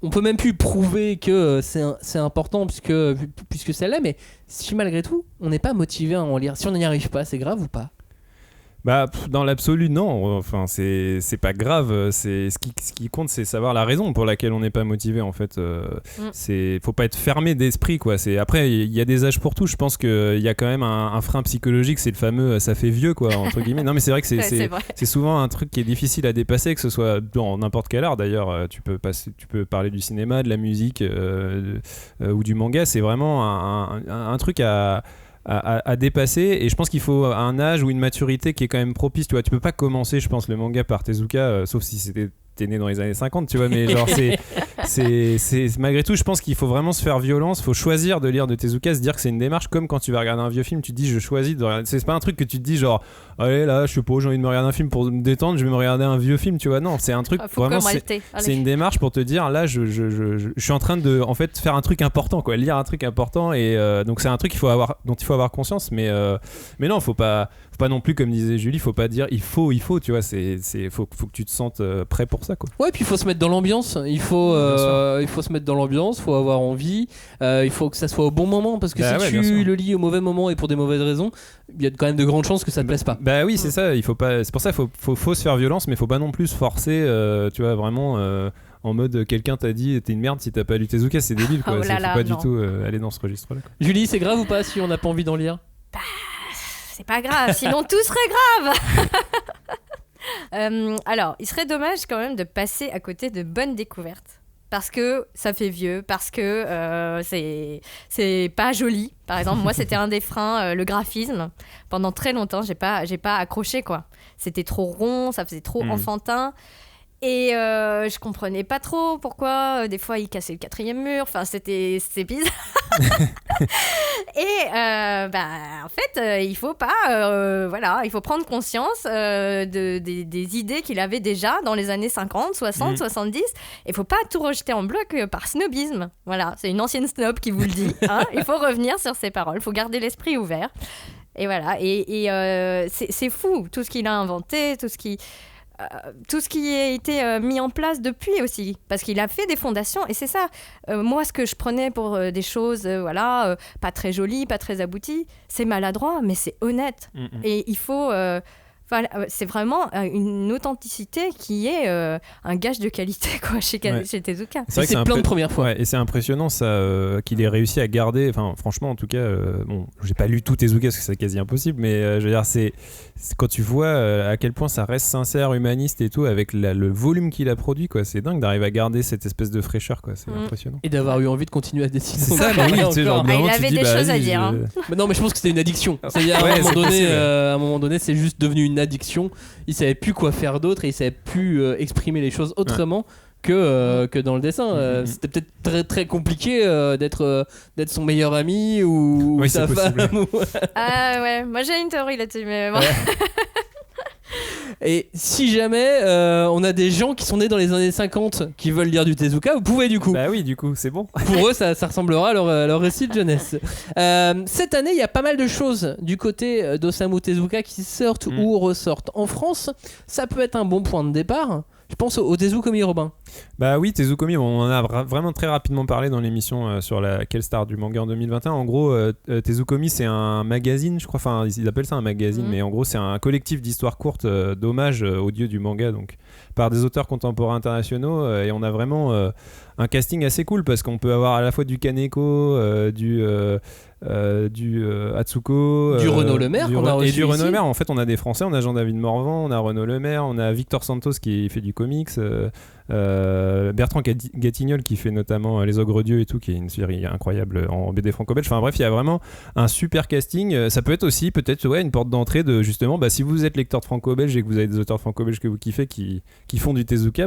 on peut même plus prouver que c'est important puisque c'est là, mais si malgré tout on n'est pas motivé à en lire, si on n'y arrive pas, c'est grave ou pas? Dans l'absolu, non. Enfin, c'est pas grave. Ce qui compte, c'est savoir la raison pour laquelle on n'est pas motivé. En fait, faut pas être fermé d'esprit, quoi. Après, il y a des âges pour tout. Je pense qu'il y a quand même un frein psychologique. C'est le fameux, ça fait vieux, quoi, entre guillemets. Non, mais c'est vrai que c'est souvent un truc qui est difficile à dépasser, que ce soit dans n'importe quel art. D'ailleurs, tu peux parler du cinéma, de la musique ou du manga. C'est vraiment un truc à dépasser, et je pense qu'il faut un âge ou une maturité qui est quand même propice. Tu vois, tu peux pas commencer, je pense, le manga par Tezuka, sauf si t'es né dans les années 50, tu vois, mais genre c'est malgré tout, je pense qu'il faut vraiment se faire violence, faut choisir de lire de Tezuka, se dire que c'est une démarche, comme quand tu vas regarder un vieux film, tu te dis je choisis de regarder. C'est pas un truc que tu te dis genre allez là, je sais pas, j'ai envie de me regarder un film pour me détendre, je vais me regarder un vieux film, tu vois. Non, c'est un truc vraiment, c'est une démarche pour te dire là je suis en train de en fait faire un truc important, quoi, lire un truc important, et donc c'est un truc dont il faut avoir conscience, mais non, faut pas non plus, comme disait Julie, faut pas dire il faut, tu vois, faut que tu te sentes prêt pour ça, quoi. Ouais, puis il faut se mettre dans l'ambiance, il faut se mettre dans l'ambiance, faut avoir envie, il faut que ça soit au bon moment, parce que si tu le lis au mauvais moment et pour des mauvaises raisons, il y a quand même de grandes chances que ça te plaise pas. Bah oui, c'est ça, il faut pas, c'est pour ça faut se faire violence, mais faut pas non plus se forcer, tu vois, vraiment en mode quelqu'un t'a dit t'es une merde si t'as pas lu Tezuka, c'est débile, quoi. Faut pas du tout aller dans ce registre là, quoi. Julie, c'est grave ou pas si on n'a pas envie d'en lire? C'est pas grave, sinon tout serait grave. Alors, il serait dommage quand même de passer à côté de bonnes découvertes. Parce que ça fait vieux, parce que c'est pas joli. Par exemple, moi, c'était un des freins, le graphisme. Pendant très longtemps, j'ai pas accroché, quoi. C'était trop rond, ça faisait trop enfantin. Et je comprenais pas trop pourquoi des fois il cassait le 4e mur, enfin c'était bizarre. Et en fait il faut pas il faut prendre conscience des idées qu'il avait déjà dans les années 50, 60, 70. Il faut pas tout rejeter en bloc par snobisme. Voilà, c'est une ancienne snob qui vous le dit, hein. Il faut revenir sur ses paroles, il faut garder l'esprit ouvert. Et voilà, et c'est fou tout ce qu'il a inventé, tout ce qui a été mis en place depuis aussi, parce qu'il a fait des fondations, et c'est ça. Moi, ce que je prenais pour des choses pas très jolies, pas très abouties, c'est maladroit, mais c'est honnête. Et il faut... c'est vraiment une authenticité qui est un gage de qualité, quoi, chez Tezuka. C'est plein de premières fois. Ouais, et c'est impressionnant ça, qu'il ait réussi à garder. Enfin, franchement, en tout cas, j'ai pas lu tout Tezuka parce que c'est quasi impossible, mais je veux dire, c'est quand tu vois à quel point ça reste sincère, humaniste et tout, avec le volume qu'il a produit, quoi. C'est dingue d'arriver à garder cette espèce de fraîcheur, quoi. C'est impressionnant. Et d'avoir eu envie de continuer à dessiner. C'est ça, mais oui, tu sais, genre, il avait des choses à dire. Hein. Mais non, mais je pense que c'était une addiction. C'est-à-dire, à un moment donné, c'est juste devenu une addiction. Il savait plus quoi faire d'autre et il savait plus exprimer les choses autrement que dans le dessin. C'était peut-être très très compliqué d'être son meilleur ami ou sa femme. Ah ouais, moi j'ai une théorie là-dessus, mais bon. Et si jamais on a des gens qui sont nés dans les années 50 qui veulent lire du Tezuka, vous pouvez du coup. Bah oui, du coup, c'est bon. Pour eux, ça ressemblera à leur récit de jeunesse. Cette année, il y a pas mal de choses du côté d'Osamu Tezuka qui sortent ou ressortent. En France, ça peut être un bon point de départ. Je pense au Tezukomi, Robin. Bah oui, Tezukomi, on en a vraiment très rapidement parlé dans l'émission sur la Quelle Star du manga en 2021. En gros, Tezukomi, c'est un magazine, je crois, enfin ils appellent ça un magazine, mais en gros c'est un collectif d'histoires courtes d'hommage au dieu du manga, donc par des auteurs contemporains internationaux, et on a vraiment un casting assez cool parce qu'on peut avoir à la fois du Kaneko, du Atsuko, du Renaud Lemaire qu'on a reçu et du Renaud ici. Lemaire. En fait, on a des Français, on a Jean-David Morvan, on a Renaud Lemaire, on a Victor Santos qui fait du comics, Bertrand Gatignol qui fait notamment Les Ogres Dieux et tout, qui est une série incroyable en BD franco-belge. Enfin bref, il y a vraiment un super casting. Ça peut être aussi peut-être une porte d'entrée de justement, si vous êtes lecteur de franco-belge et que vous avez des auteurs franco-belges que vous kiffez qui font du Tezuka,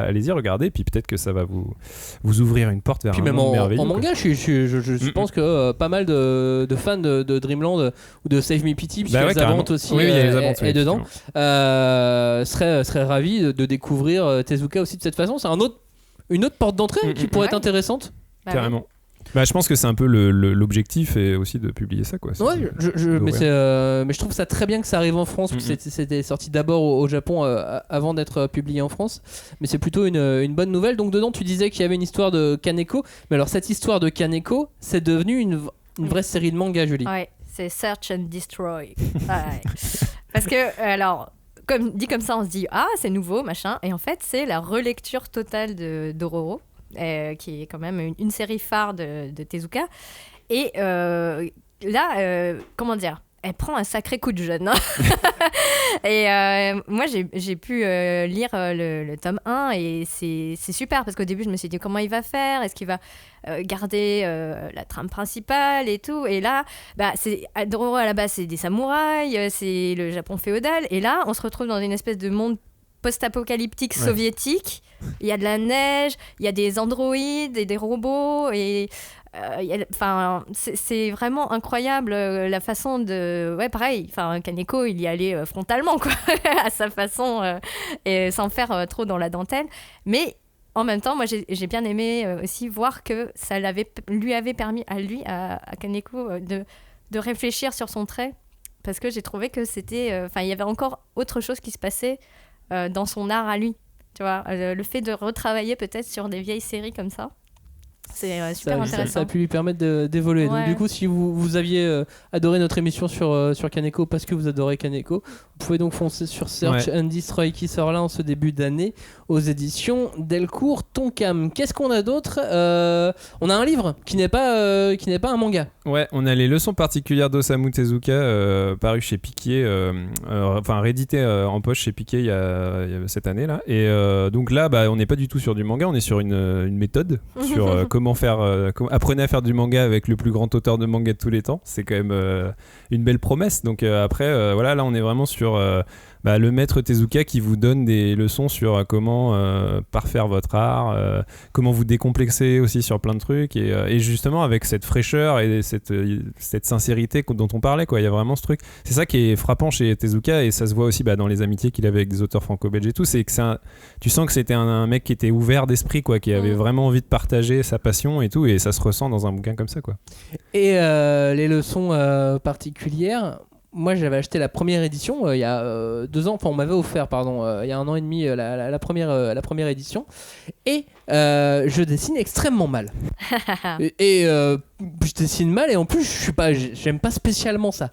allez-y, regardez, puis peut-être que ça va vous ouvrir une porte vers puis un même monde merveilleux. En manga, je pense que pas mal de fans de Dreamland ou de Save Me Pity, puisque les Aventes aussi est dedans, seraient ravis de découvrir Tezuka aussi de cette façon. C'est une autre porte d'entrée qui pourrait être intéressante. Carrément. Je pense que c'est un peu l'objectif, et aussi de publier ça, quoi. Ouais, mais je trouve ça très bien que ça arrive en France. C'était sorti d'abord au Japon avant d'être publié en France, mais c'est plutôt une bonne nouvelle. Donc dedans, tu disais qu'il y avait une histoire de Kaneko, mais alors cette histoire de Kaneko, c'est devenu une vraie série de manga, Julie. Ouais, c'est Search and Destroy. Ouais. Parce que alors, dit comme ça, on se dit c'est nouveau, machin, et en fait c'est la relecture totale de Dororo. Qui est quand même une série phare de Tezuka. Et là, comment dire, elle prend un sacré coup de jeune. Hein. Et moi, j'ai pu lire le tome 1 et c'est super parce qu'au début, je me suis dit comment il va faire, est-ce qu'il va garder la trame principale et tout. Et là, Dororo à la base, c'est des samouraïs, c'est le Japon féodal. Et là, on se retrouve dans une espèce de monde post-apocalyptique soviétique. Il y a de la neige, il y a des androïdes et des robots et c'est vraiment incroyable la façon de pareil, Kaneko il y allait frontalement quoi à sa façon et sans faire trop dans la dentelle, mais en même temps moi j'ai bien aimé aussi voir que ça lui avait permis à Kaneko de réfléchir sur son trait, parce que j'ai trouvé que c'était il y avait encore autre chose qui se passait dans son art à lui, tu vois, le fait de retravailler peut-être sur des vieilles séries comme ça, c'est super intéressant. Ça a pu lui permettre d'évoluer. Donc du coup, si vous aviez adoré notre émission sur Kaneko parce que vous adorez Kaneko, vous pouvez donc foncer sur Search and Destroy qui sort là en ce début d'année aux éditions Delcourt Tonkam. Qu'est-ce qu'on a d'autre? On a un livre qui n'est pas un manga. Ouais, on a les leçons particulières d'Osamu Tezuka paru chez Piquier, réédité en poche chez Piquier il y a cette année là. Et donc là, on n'est pas du tout sur du manga, on est sur une méthode sur comment faire. Apprenez à faire du manga avec le plus grand auteur de manga de tous les temps. C'est quand même une belle promesse. Donc après, là on est vraiment sur le maître Tezuka qui vous donne des leçons sur comment parfaire votre art, comment vous décomplexer aussi sur plein de trucs, et justement avec cette fraîcheur et cette sincérité dont on parlait, quoi. Il y a vraiment ce truc. C'est ça qui est frappant chez Tezuka, et ça se voit aussi dans les amitiés qu'il avait avec des auteurs franco-belges et tout. C'est que tu sens que c'était un mec qui était ouvert d'esprit, quoi, qui avait vraiment envie de partager sa passion et tout, et ça se ressent dans un bouquin comme ça, quoi. Et les leçons particulières, moi j'avais acheté la première édition il y a 2 ans, on m'avait offert il y a 1 an et demi la première édition, et je dessine extrêmement mal. et je dessine mal, et en plus j'aime pas spécialement ça.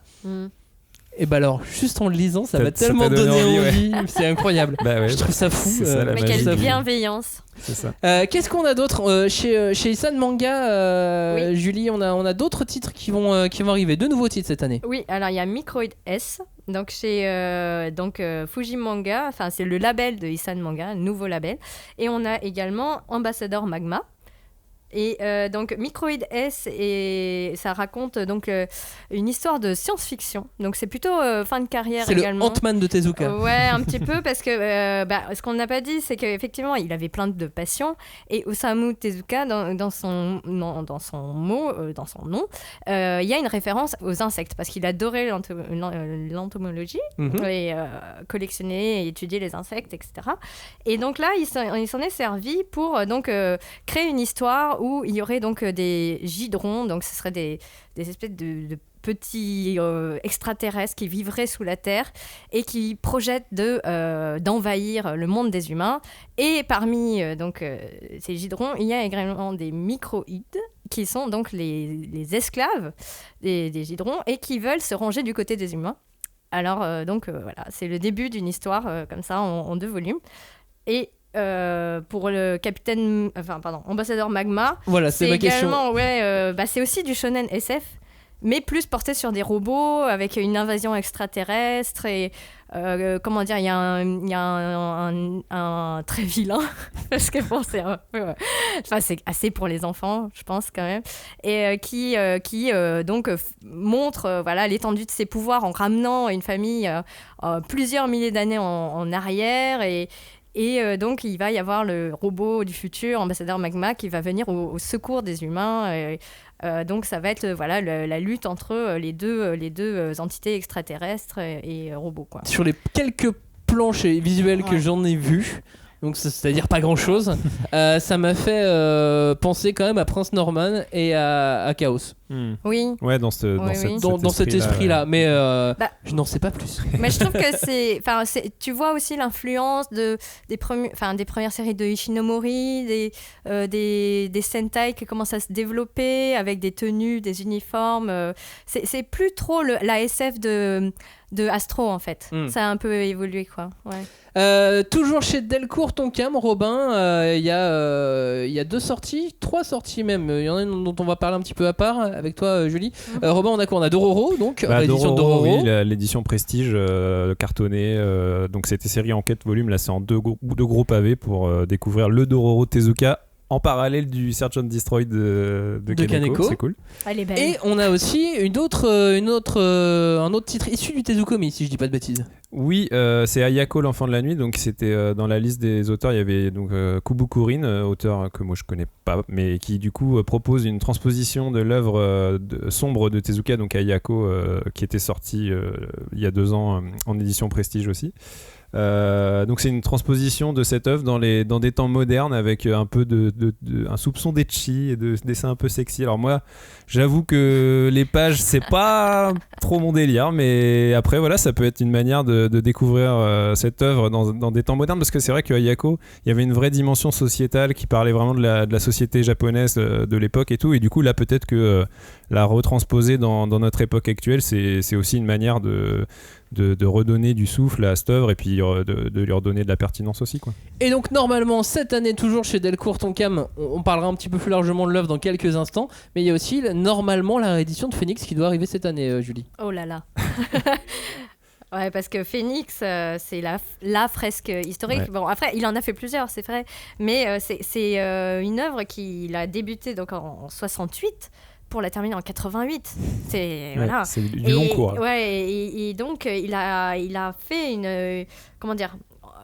Et alors, juste en le lisant, ça m'a tellement donné envie. C'est incroyable. Je trouve ça fou. Mais quelle bienveillance. C'est ça. Qu'est-ce qu'on a d'autre chez Isan Manga, Julie, on a d'autres titres qui vont arriver, 2 nouveaux titres cette année. Oui, alors il y a Microid S, donc chez Fuji Manga, c'est le label de Isan Manga, nouveau label. Et on a également Ambassador Magma. Et donc Microïd S, et ça raconte donc une histoire de science-fiction. Donc c'est plutôt fin de carrière C'est également. le Ant-Man de Tezuka. Ouais, un petit peu, parce que ce qu'on n'a pas dit, c'est qu'effectivement, il avait plein de passions. Et Osamu Tezuka, dans son nom, il y a une référence aux insectes, parce qu'il adorait l'entomologie, et collectionner et étudier les insectes, etc. Et donc là, il s'en est servi pour créer une histoire où il y aurait donc des gidrons, donc ce seraient des espèces de petits extraterrestres qui vivraient sous la Terre et qui projettent d'envahir le monde des humains. Et parmi ces gidrons, il y a également des microïdes qui sont donc les esclaves des gidrons et qui veulent se ranger du côté des humains. Alors voilà, c'est le début d'une histoire comme ça en 2 volumes. Et pour le ambassadeur Magma, Voilà, c'est ma question. C'est aussi du shonen SF, mais plus porté sur des robots avec une invasion extraterrestre et comment dire, il y a un très vilain parce que bon, c'est c'est assez pour les enfants, je pense quand même, et qui montre l'étendue de ses pouvoirs en ramenant une famille plusieurs milliers d'années en arrière. Et donc, il va y avoir le robot du futur, ambassadeur Magma, qui va venir au secours des humains. Donc, ça va être la lutte entre les deux entités extraterrestres et robots, quoi. Sur les quelques planches visuelles que j'en ai vues, donc c'est-à-dire pas grand-chose, ça m'a fait penser quand même à Prince Norman et à Chaos. Oui. Ouais, dans cet esprit-là, mais je n'en sais pas plus. Mais je trouve que tu vois aussi l'influence des premières séries de Ishinomori, des Sentai qui commencent à se développer avec des tenues, des uniformes. C'est plus trop la SF de Astro, en fait. Ça a un peu évolué, quoi. Ouais. Toujours chez Delcourt Tonkam, Robin, il y a 3 sorties même. Il y en a une dont on va parler un petit peu à part avec toi, Julie. Robin, on a quoi? On a Dororo, donc l'édition Dororo. Oui, l'édition Prestige cartonnée. Donc c'était série en 4 volumes. Là, c'est en 2 gros pavés pour découvrir le Dororo Tezuka en parallèle du Search and Destroy de Kaneko. C'est cool. Elle est belle. Et on a aussi un autre titre issu du Tezukomi, si je dis pas de bêtises. Oui, c'est Ayako, l'enfant de la nuit. Donc c'était dans la liste des auteurs, il y avait donc Kubukurin, auteur que moi je connais pas, mais qui du coup propose une transposition de l'œuvre sombre de Tezuka, donc Ayako, qui était sortie il y a 2 ans en édition Prestige aussi. Donc c'est une transposition de cette œuvre dans des temps modernes avec un peu un soupçon d'ecchi et de dessin un peu sexy. Alors moi, j'avoue que les pages, c'est pas trop mon délire, mais après voilà, ça peut être une manière de découvrir cette œuvre dans des temps modernes, parce que c'est vrai qu'à Ayako, il y avait une vraie dimension sociétale qui parlait vraiment de la société japonaise de l'époque et tout, et du coup là peut-être que la retransposer dans notre époque actuelle, c'est aussi une manière de redonner du souffle à cette œuvre et puis de lui redonner de la pertinence aussi, quoi. Et donc normalement cette année, toujours chez Delcourt Tonkam, on parlera un petit peu plus largement de l'œuvre dans quelques instants, mais il y a aussi normalement la réédition de Phoenix qui doit arriver cette année, Julie. Oh là là. Ouais, parce que Phoenix, c'est la fresque historique. Ouais. Bon, après, il en a fait plusieurs, c'est vrai, mais c'est une œuvre qu'il a débuté donc en 68 pour la terminer en 88. C'est voilà. C'est du long cours. Ouais, et donc il a fait une comment dire.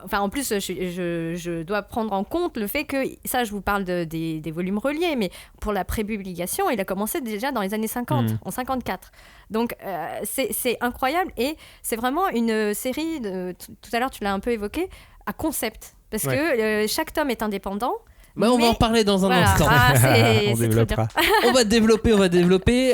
Enfin, en plus, je dois prendre en compte le fait que, ça, je vous parle des volumes reliés, mais pour la prépublication, il a commencé déjà dans les années 50, en 54. Donc, c'est incroyable, et c'est vraiment une série, tout à l'heure, tu l'as un peu évoqué, à concept. Parce que chaque tome est indépendant. Bah, on va en parler dans un instant. On développera. On va développer.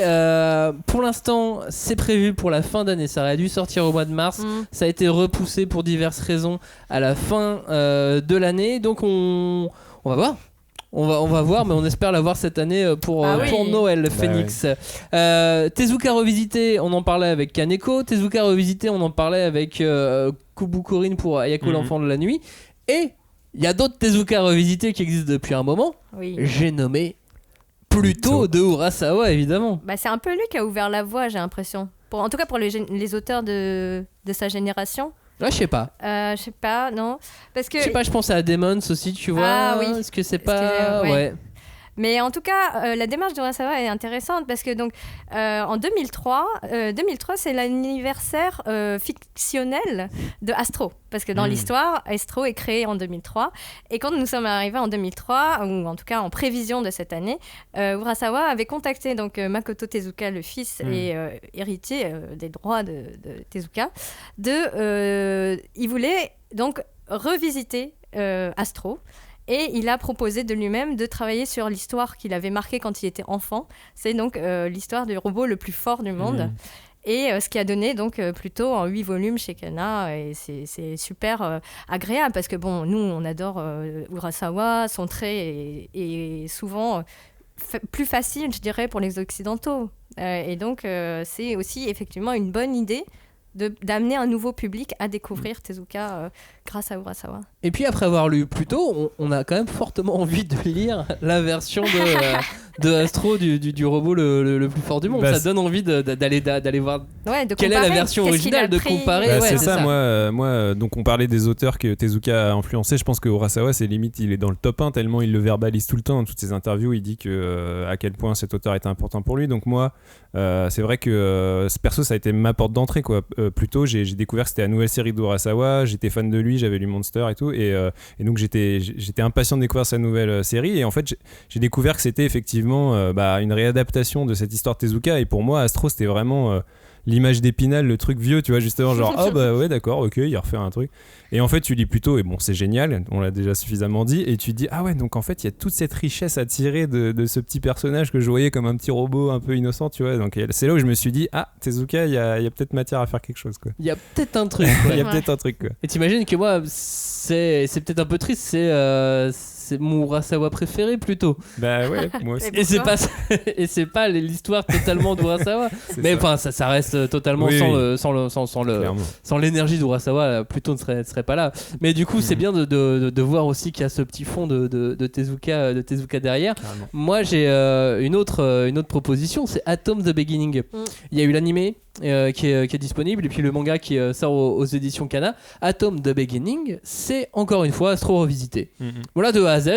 Pour l'instant, c'est prévu pour la fin d'année. Ça aurait dû sortir au mois de mars. Ça a été repoussé pour diverses raisons à la fin de l'année. Donc on va voir. On va voir, mais on espère l'avoir cette année pour Noël, Phoenix. Tezuka revisité, on en parlait avec Kaneko. Tezuka revisité, on en parlait avec Kubukurin pour Ayako, l'enfant de la nuit. Et il y a d'autres Tezuka revisités qui existent depuis un moment. Oui. J'ai nommé Pluto de Urasawa, évidemment. Bah, c'est un peu lui qui a ouvert la voie, j'ai l'impression. En tout cas pour les auteurs de sa génération. Ouais, je sais pas. Je sais pas, non. Parce que... Je sais pas, je pense à Demons aussi, tu vois. Ah oui. Est-ce que c'est pas... Ouais. Mais en tout cas, la démarche d'Urasawa est intéressante parce que donc, en 2003, c'est l'anniversaire fictionnel de Astro. Parce que dans l'histoire, Astro est créé en 2003. Et quand nous sommes arrivés en 2003, ou en tout cas en prévision de cette année, Urasawa avait contacté donc, Makoto Tezuka, le fils et héritier des droits de Tezuka. Il voulait donc revisiter Astro. Et il a proposé de lui-même de travailler sur l'histoire qu'il avait marquée quand il était enfant. C'est donc l'histoire du robot le plus fort du monde. Et ce qui a donné donc plutôt en 8 volumes chez Kana. Et c'est super agréable parce que bon, nous, on adore Urasawa. Son trait est souvent plus facile, je dirais, pour les Occidentaux. Et donc, c'est aussi effectivement une bonne idée d'amener un nouveau public à découvrir Tezuka grâce à Urasawa. Et puis après avoir lu plus tôt, on a quand même fortement envie de lire la version de Astro du robot le plus fort du monde. Ça donne envie d'aller voir quelle est la version originale, de comparer. C'est ça. Moi, donc on parlait des auteurs que Tezuka a influencé. Je pense que Urasawa, c'est limite, il est dans le top 1 tellement il le verbalise tout le temps. Dans toutes ses interviews, il dit à quel point cet auteur était important pour lui. Donc moi, c'est vrai que ce perso, ça a été ma porte d'entrée, quoi. Plus tôt, j'ai découvert que c'était la nouvelle série d'Urasawa. J'étais fan de lui, j'avais lu Monster et tout, et donc j'étais impatient de découvrir sa nouvelle série. Et en fait, j'ai découvert que c'était effectivement une réadaptation de cette histoire de Tezuka. Et pour moi, Astro, c'était vraiment l'image d'Épinal, le truc vieux, tu vois, justement, genre ouais, d'accord, ok, il refait un truc. Et en fait, tu lis plutôt, et bon, c'est génial, on l'a déjà suffisamment dit, et tu te dis, ah ouais, donc en fait, il y a toute cette richesse à tirer de ce petit personnage que je voyais comme un petit robot un peu innocent, tu vois. Donc c'est là où je me suis dit, Tezuka, il y a peut-être matière à faire quelque chose, quoi. Il y a peut-être un truc. Il y a peut-être un truc, quoi. Et t'imagines que moi, c'est peut-être un peu triste, c'est mon Urasawa préféré plutôt. Bah ouais, moi aussi. Et c'est pas l'histoire totalement d'Urasawa. Mais enfin, ça reste totalement sans l'énergie d'Urasawa, plutôt ne serait pas là. Mais du coup, c'est bien de voir aussi qu'il y a ce petit fond de Tezuka derrière. Carrément. Moi, j'ai une autre proposition, c'est Atom the Beginning. Il y a eu l'animé qui est disponible, et puis le manga qui sort aux éditions Kana. Atom the Beginning, c'est encore une fois Astro revisité. Voilà, de A à Z.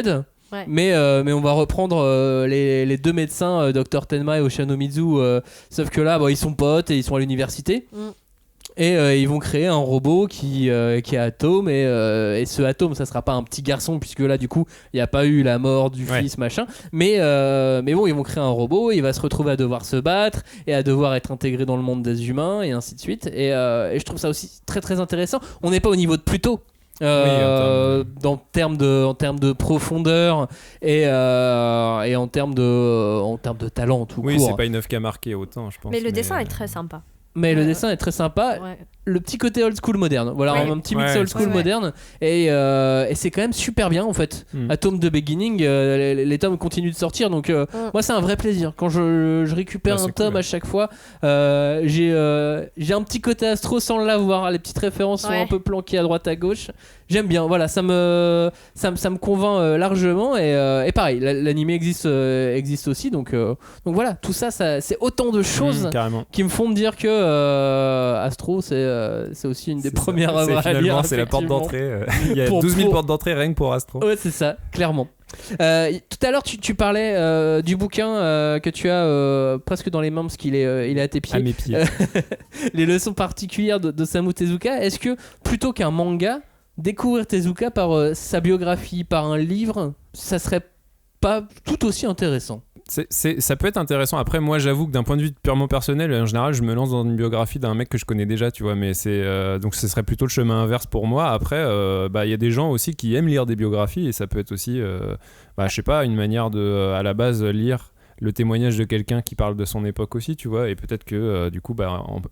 Ouais. Mais on va reprendre les deux médecins, Dr Tenma et Oshinomizu, sauf que là, ils sont potes et ils sont à l'université. Et ils vont créer un robot qui est Atom, et ce Atom, ça sera pas un petit garçon, puisque là du coup il n'y a pas eu la mort du fils, machin, mais bon, ils vont créer un robot, il va se retrouver à devoir se battre et à devoir être intégré dans le monde des humains, et ainsi de suite, et je trouve ça aussi très très intéressant. On n'est pas au niveau de Pluto, en termes de profondeur et en termes de talent tout court. Oui, c'est pas une œuvre qui a marqué autant, je pense. Mais le dessin est très sympa. Mais le dessin est très sympa. Ouais. Le petit côté old school moderne. Voilà, un petit mix old school moderne. Et c'est quand même super bien en fait. Atom the Beginning, les tomes continuent de sortir. Donc moi, c'est un vrai plaisir. Quand je récupère un tome à chaque fois, j'ai un petit côté Astro sans l'avoir. Les petites références sont un peu planquées à droite à gauche. J'aime bien. Voilà, ça me convainc largement. Et pareil, l'anime existe aussi. Donc voilà, tout ça, c'est autant de choses qui me font me dire que Astro, c'est aussi une des premières œuvres à lire. C'est la porte d'entrée. Il y a 12 000 portes d'entrée rien que pour Astro. Ouais, c'est ça, clairement. Tout à l'heure, tu parlais du bouquin que tu as presque dans les mains parce qu'il est à tes pieds. À mes pieds. Les leçons particulières d'Osamu Tezuka. Est-ce que plutôt qu'un manga, découvrir Tezuka par sa biographie, par un livre, ça serait pas tout aussi intéressant? Ça peut être intéressant. Après, moi, j'avoue que d'un point de vue purement personnel, en général, je me lance dans une biographie d'un mec que je connais déjà, tu vois. Mais donc, ce serait plutôt le chemin inverse pour moi. Après, y a des gens aussi qui aiment lire des biographies, et ça peut être aussi, je sais pas, une manière de, à la base, lire le témoignage de quelqu'un qui parle de son époque aussi, tu vois. Et peut-être que du coup,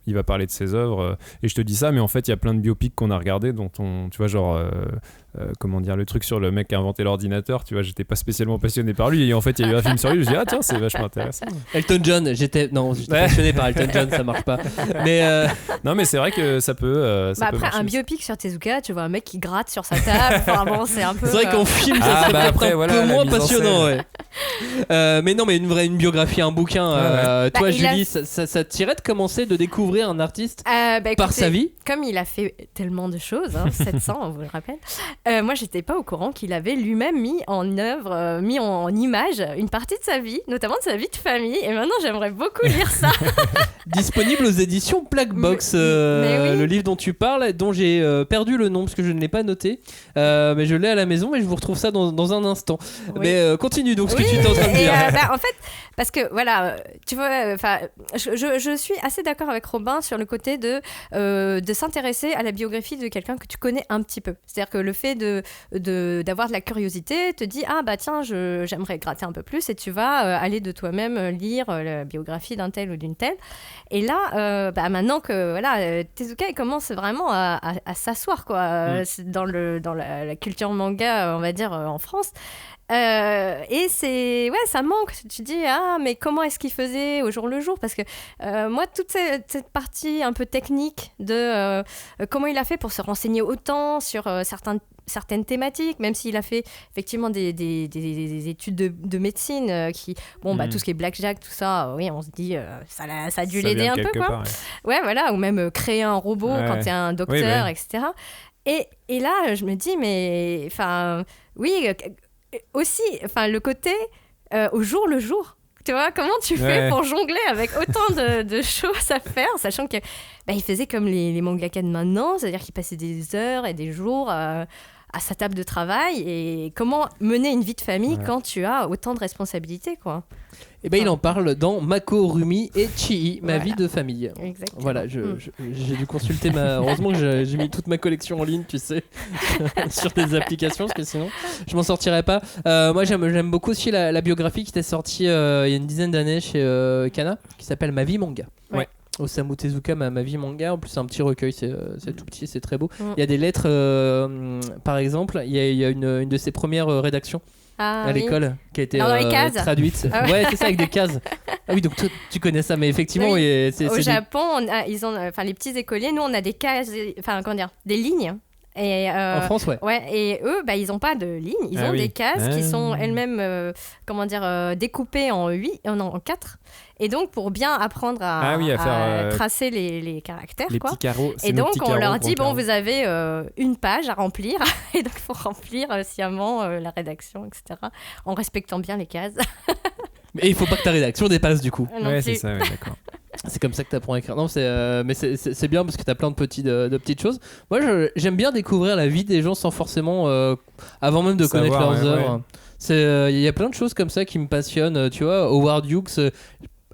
il va parler de ses œuvres. Et je te dis ça, mais en fait, il y a plein de biopics qu'on a regardés, dont tu vois, genre. Comment dire, le truc sur le mec qui a inventé l'ordinateur, tu vois, j'étais pas spécialement passionné par lui, et en fait il y a eu un film sur lui, je me dis tiens, c'est vachement intéressant. Elton John, j'étais passionné par Elton John, ça marche pas, mais non, mais c'est vrai que ça peut après un biopic sur Tezuka, tu vois un mec qui gratte sur sa table, enfin bon, c'est un peu, c'est vrai qu'en film ça serait un peu moins passionnant, mais non, mais une biographie, un bouquin, toi Julie, ça te tirait de commencer de découvrir un artiste par sa vie? Comme il a fait tellement de choses, 700 on vous le rappelle, Moi, j'étais pas au courant qu'il avait lui-même mis en œuvre, mis en image une partie de sa vie, notamment de sa vie de famille. Et maintenant, j'aimerais beaucoup lire ça. Disponible aux éditions Plaquebox, Mais oui. le livre dont tu parles, dont j'ai perdu le nom parce que je ne l'ai pas noté. Mais je l'ai à la maison et je vous retrouve ça dans un instant. Oui. Mais continue donc ce que tu étais en train de dire. En fait, parce que voilà, tu vois, je suis assez d'accord avec Robin sur le côté de s'intéresser à la biographie de quelqu'un que tu connais un petit peu. C'est-à-dire que le fait d'avoir de la curiosité te dit ah bah tiens, j'aimerais gratter un peu plus et tu vas aller de toi-même lire la biographie d'un tel ou d'une telle. Et là, maintenant que voilà, Tezuka il commence vraiment à s'asseoir quoi, dans la culture manga, on va dire en France. Et ça manque. Tu dis mais comment est-ce qu'il faisait au jour le jour, parce que moi toute cette partie un peu technique de comment il a fait pour se renseigner autant sur certaines thématiques, même s'il a fait effectivement des études de médecine tout ce qui est blackjack, tout ça, oui, on se dit ça a dû l'aider un peu quoi. Ouais, voilà, ou même créer un robot quand t'es un docteur, etc. Et là je me dis mais enfin oui, aussi, enfin le côté au jour le jour. Tu vois, comment tu fais pour jongler avec autant de choses à faire, sachant que il faisait comme les mangaka de maintenant, c'est-à-dire qu'il passait des heures et des jours à sa table de travail. Et comment mener une vie de famille quand tu as autant de responsabilités, quoi. Et il en parle dans Mako, Rumi et Chii, ma vie de famille. Exactement. Voilà, j'ai dû consulter heureusement que j'ai mis toute ma collection en ligne, tu sais, sur des applications, parce que sinon je m'en sortirais pas. Moi j'aime beaucoup aussi la biographie qui était sortie il y a une dizaine d'années chez Kana, qui s'appelle Ma vie manga. Ouais. Osamu Tezuka, ma vie manga. En plus c'est un petit recueil, c'est tout petit, c'est très beau. Il y a des lettres, par exemple, il y a une de ses premières rédactions à l'école qui a été traduite. Ah ouais. Ouais, c'est ça, avec des cases. Ah oui, donc toi, tu connais ça, mais effectivement, oui. c'est au Japon, ils ont, les petits écoliers, nous on a des cases, des lignes. Et en France, ouais. Et eux, ils n'ont pas de ligne, ils ont des cases qui sont elles-mêmes, découpées en 4. Et donc, pour bien apprendre à tracer les caractères, les petits carreaux. Et donc, on leur dit, vous avez une page à remplir. Et donc, il faut remplir sciemment la rédaction, etc. En respectant bien les cases. Mais il faut pas que ta rédaction dépasse, du coup. Ouais, c'est ça, d'accord. C'est comme ça que tu apprends à écrire. Non, mais c'est bien parce que tu as plein de petites choses. Moi, j'aime bien découvrir la vie des gens sans forcément, avant même de connaître leurs œuvres. Il y a plein de choses comme ça qui me passionnent. Tu vois, Howard Hughes,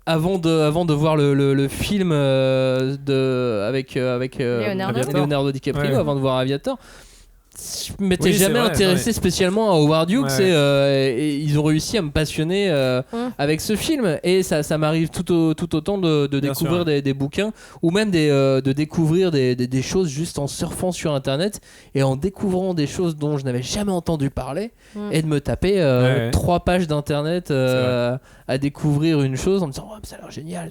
avant de voir le film avec Leonardo DiCaprio, avant de voir Aviator, je m'étais jamais intéressé spécialement à Howard Hughes et ils ont réussi à me passionner avec ce film, et ça m'arrive tout autant de découvrir des bouquins, ou même de découvrir des choses juste en surfant sur internet et en découvrant des choses dont je n'avais jamais entendu parler, et de me taper 3 pages d'internet à découvrir une chose en me disant ça a l'air génial.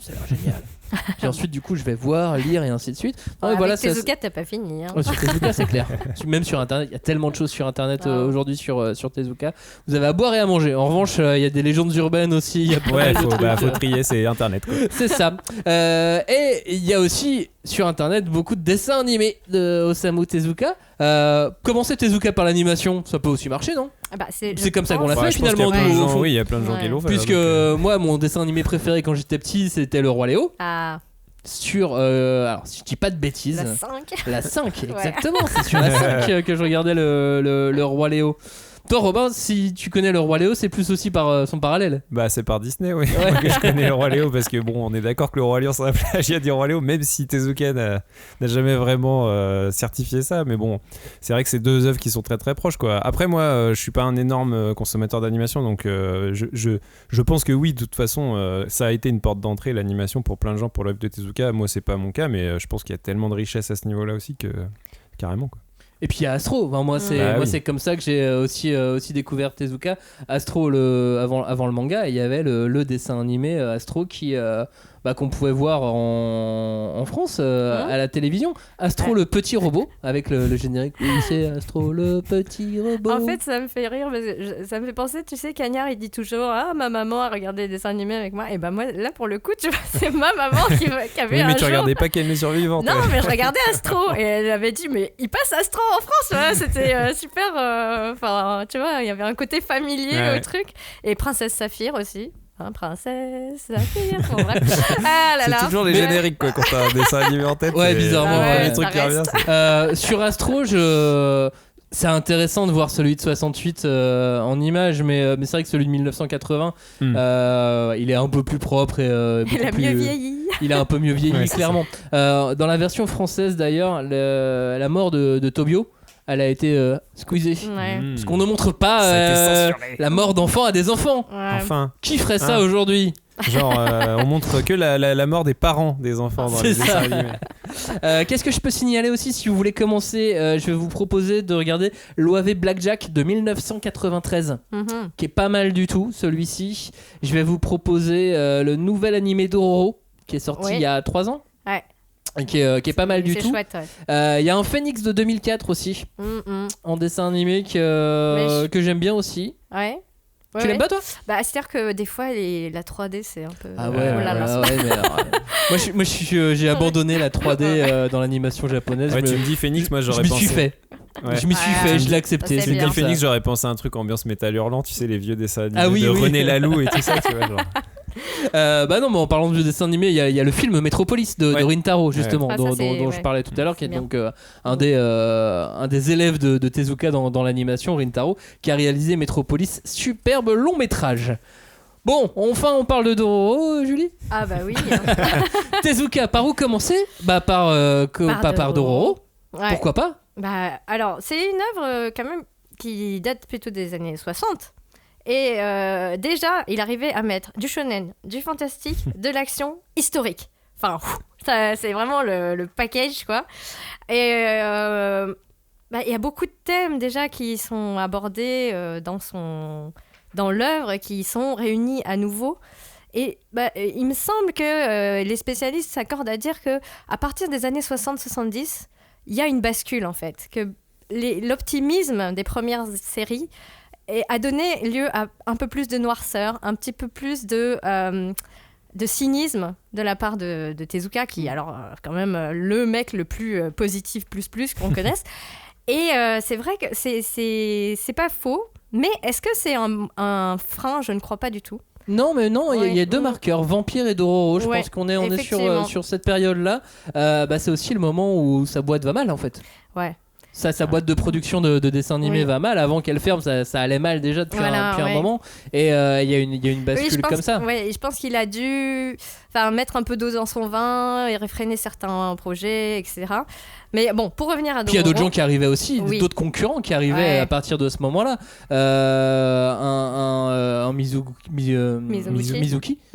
Puis ensuite du coup je vais voir, lire et ainsi de suite. Avec Tezuka t'as pas fini hein. Sur Tezuka c'est clair. Même sur internet, il y a tellement de choses sur internet aujourd'hui sur Tezuka. Vous avez à boire et à manger. En revanche il y a des légendes urbaines aussi. Il y a faut trier, c'est internet quoi. C'est ça. Et il y a aussi sur internet beaucoup de dessins animés de Osamu Tezuka. Commencer Tezuka par l'animation, ça peut aussi marcher, non? C'est comme ça qu'on l'a fait finalement. Il y a plein de gens qui l'ont fait. Puisque moi, mon dessin animé préféré quand j'étais petit, c'était Le Roi Léo. Sur alors si je dis pas de bêtises, la 5 exactement. C'est sur la 5 que je regardais le Roi Léo. Toi Robin, si tu connais le Roi Léo, c'est plus aussi par son parallèle. C'est par Disney, oui. Que je connais le Roi Léo, parce que on est d'accord que le Roi Léo c'est un plagiat du Roi Léo, même si Tezuka n'a jamais vraiment certifié ça. Mais bon, c'est vrai que c'est 2 œuvres qui sont très très proches quoi. Après moi, je suis pas un énorme consommateur d'animation, donc je pense que oui, de toute façon, ça a été une porte d'entrée l'animation pour plein de gens pour l'œuvre de Tezuka. Moi c'est pas mon cas, mais je pense qu'il y a tellement de richesse à ce niveau-là aussi que carrément quoi. Et puis il y a Astro. Enfin, moi c'est comme ça que j'ai aussi découvert Tezuka. Astro avant le manga, il y avait le dessin animé Astro qui qu'on pouvait voir en France à la télévision. Astro le petit robot avec le générique. Oui, c'est Astro le petit robot. En fait, ça me fait rire parce que ça me fait penser, tu sais, Cagnard il dit toujours ma maman a regardé des dessins animés avec moi. Et ben moi là pour le coup, tu vois, c'est ma maman qui avait Oui, mais un tu jour... regardais pas Ken le survivant. Non, mais je regardais Astro et elle avait dit mais il passe Astro en France, ouais, c'était super. Enfin, tu vois, il y avait un côté familier au truc. Et Princesse Saphir aussi. Princesse Saphir. Bon, bref. Ah là là. C'est toujours les génériques quoi quand t'as un dessin animé en tête. Ouais, bizarrement. Les trucs qui reviennent. Sur Astro, c'est intéressant de voir celui de 68 en images, mais c'est vrai que celui de 1980, il est un peu plus propre et il a mieux vieilli. Il a un peu mieux vieilli, clairement. Dans la version française d'ailleurs, la mort de Tobio, elle a été squeezée. Ouais. Parce qu'on ne montre pas la mort d'enfants à des enfants. Ouais. Enfin. Qui ferait ça aujourd'hui ? Genre, on montre que la mort des parents des enfants dans les dessins animés. Qu'est-ce que je peux signaler aussi si vous voulez commencer je vais vous proposer de regarder l'OAV Blackjack de 1993 qui est pas mal du tout celui-ci. Je vais vous proposer le nouvel animé Dororo qui est sorti il y a 3 ans. Ouais. Qui est pas mal du tout. Chouette, ouais. Y a un Phoenix de 2004 aussi en dessin animé que j'aime bien aussi. Ouais. Tu l'aimes pas toi ? Bah c'est-à-dire que des fois la 3D c'est un peu... Ah ouais, mais alors, moi j'ai abandonné la 3D dans l'animation japonaise. Ouais, tu me dis Phoenix, moi j'aurais pensé... Je m'y suis fait, je l'ai accepté. C'est bien. Phoenix, j'aurais pensé à un truc ambiance métal hurlant, tu sais, les vieux dessins animés de René Laloux et tout ça, tu vois, genre. Bah non, mais en parlant de dessin animé, il y a le film Metropolis de Rintaro justement, dont je parlais tout à l'heure, qui est donc un des élèves de Tezuka dans l'animation, Rintaro, qui a réalisé Metropolis, superbe long métrage. Bon, enfin on parle de Dororo, Julie. Ah bah oui. Tezuka, par où commencer ? Bah par Dororo. Ouais. Pourquoi pas ? Bah alors c'est une œuvre quand même qui date plutôt des années 60. Et déjà, il arrivait à mettre du shonen, du fantastique, de l'action historique. Enfin, ça, c'est vraiment le package, quoi. Et il y a beaucoup de thèmes déjà qui sont abordés dans l'œuvre, qui sont réunis à nouveau. Et il me semble que les spécialistes s'accordent à dire que à partir des années 60-70, il y a une bascule, en fait. Que l'optimisme des premières séries a donné lieu à un peu plus de noirceur, un petit peu plus de cynisme de la part de Tezuka, qui est alors quand même le mec le plus positif plus qu'on connaisse. Et c'est vrai que c'est pas faux, mais est-ce que c'est un frein ? Je ne crois pas du tout. Non, mais non, il y a deux marqueurs, Vampire et Dororo. Je pense qu'on est sur cette période-là. C'est aussi le moment où sa boîte va mal, en fait. Ouais. Sa boîte de production de dessins animés va mal. Avant qu'elle ferme, ça allait mal déjà depuis un moment. Et il y a une bascule comme ça. Oui, je pense qu'il a dû mettre un peu d'eau dans son vin et réfréner certains projets, etc. Mais bon, pour revenir à Dororo... Puis il y a d'autres gens qui arrivaient aussi, d'autres concurrents qui arrivaient à partir de ce moment-là. Un Mizuki.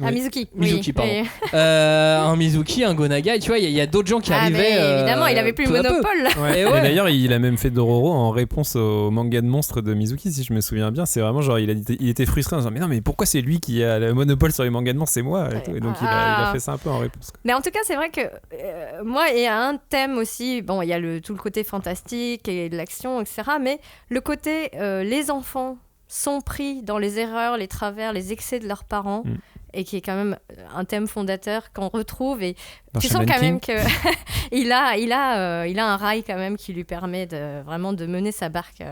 Ah, Mizuki. Mizuki, pardon. Un Mizuki, un Gonagai, tu vois, il y a d'autres gens qui arrivaient. Mais évidemment, il avait plus le monopole. Et d'ailleurs, il a même fait Dororo en réponse au manga de monstres de Mizuki, si je me souviens bien. C'est vraiment genre, il était frustré en disant, mais non, mais pourquoi c'est lui qui a le monopole sur les mangas de monstres, c'est moi. Et donc il a fait ça un peu en réponse. Mais en tout cas, c'est vrai que moi, il y a un thème aussi. Bon, il y a tout le côté fantastique et de l'action, etc. Mais le côté, les enfants sont pris dans les erreurs, les travers, les excès de leurs parents, et qui est quand même un thème fondateur qu'on retrouve. Et tu sens quand même que il a un rail quand même qui lui permet vraiment de mener sa barque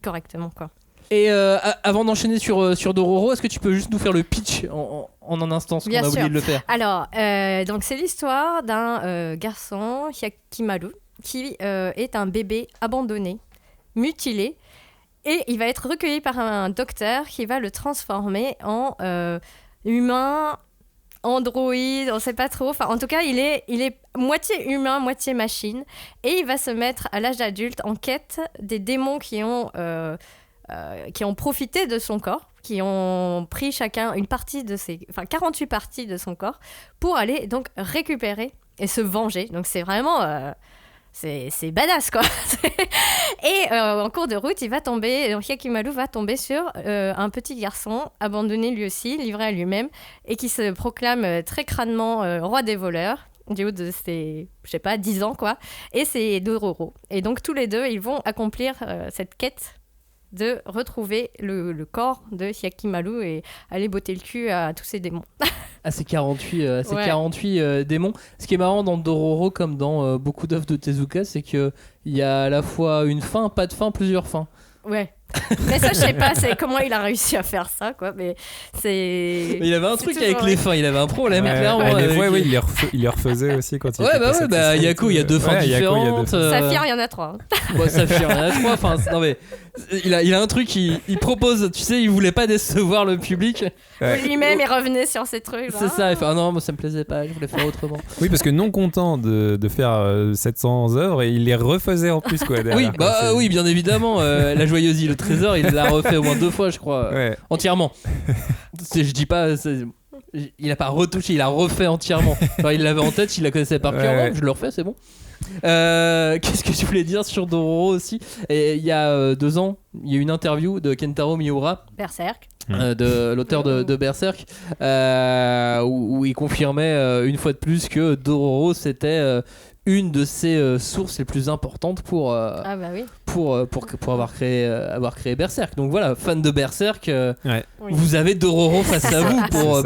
correctement, quoi. Et avant d'enchaîner sur Dororo, est-ce que tu peux juste nous faire le pitch en un instant, parce qu'on a oublié de le faire. Alors, donc c'est l'histoire d'un garçon, Hyakimaru, qui est un bébé abandonné, mutilé, et il va être recueilli par un docteur qui va le transformer en humain, androïde, on sait pas trop. Enfin, en tout cas, il est moitié humain, moitié machine, et il va se mettre à l'âge adulte en quête des démons qui ont profité de son corps, qui ont pris chacun une partie de 48 parties de son corps, pour aller donc récupérer et se venger. Donc c'est vraiment c'est badass, quoi. Et en cours de route, Hyakimaru va tomber sur un petit garçon abandonné lui aussi, livré à lui-même, et qui se proclame très crânement roi des voleurs, du haut de ses, 10 ans, quoi. Et c'est Dororo. Et donc, tous les deux, ils vont accomplir cette quête de retrouver le corps de Hyakimaru et aller botter le cul à tous ces démons. À ces 48 démons. Ce qui est marrant dans Dororo, comme dans beaucoup d'œuvres de Tezuka, c'est qu'il y a à la fois une fin, pas de fin, plusieurs fins. Ouais. Mais ça, je sais pas, c'est comment il a réussi à faire ça, quoi. Mais c'est. Mais il avait un truc avec les fins, il avait un problème, clairement. Des fois, oui, il les refaisait aussi quand il était Yako, il y a 2 fins différentes. Saphir, il y en a 3. Bon, Saphir, il y en a 3. Enfin, non, mais il a un truc, il propose, tu sais, il voulait pas décevoir le public. Lui-même, il revenait sur ces trucs. C'est ça, il fait, non, moi ça me plaisait pas, je voulais faire autrement. Oui, parce que non content de faire 700 œuvres, et il les refaisait en plus, quoi. Derrière. Oui, oui, bien évidemment. La Joyeuse île, le trésor, il l'a refait au moins 2 fois, je crois. Entièrement. Je dis pas. Il a pas retouché, il a refait entièrement. Enfin, il l'avait en tête, il la connaissait par cœur. Je le refais, c'est bon. Qu'est-ce que je voulais dire sur Dororo aussi? Et il y a 2 ans, il y a eu une interview de Kentaro Miura, Berserk, de l'auteur de Berserk, où il confirmait une fois de plus que Dororo c'était une de ses sources les plus importantes pour avoir créé Berserk. Donc voilà, fan de Berserk, vous avez Dororo face à vous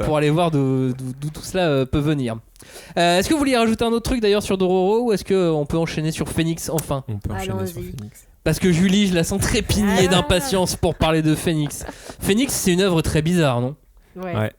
pour aller voir d'où tout cela peut venir. Est-ce que vous vouliez rajouter un autre truc d'ailleurs sur Dororo, ou est-ce qu'on peut enchaîner sur Phoenix enfin? On peut enchaîner sur Phoenix. Parce que Julie, je la sens trépigner d'impatience pour parler de Phoenix. Phoenix, c'est une œuvre très bizarre, non? Ouais.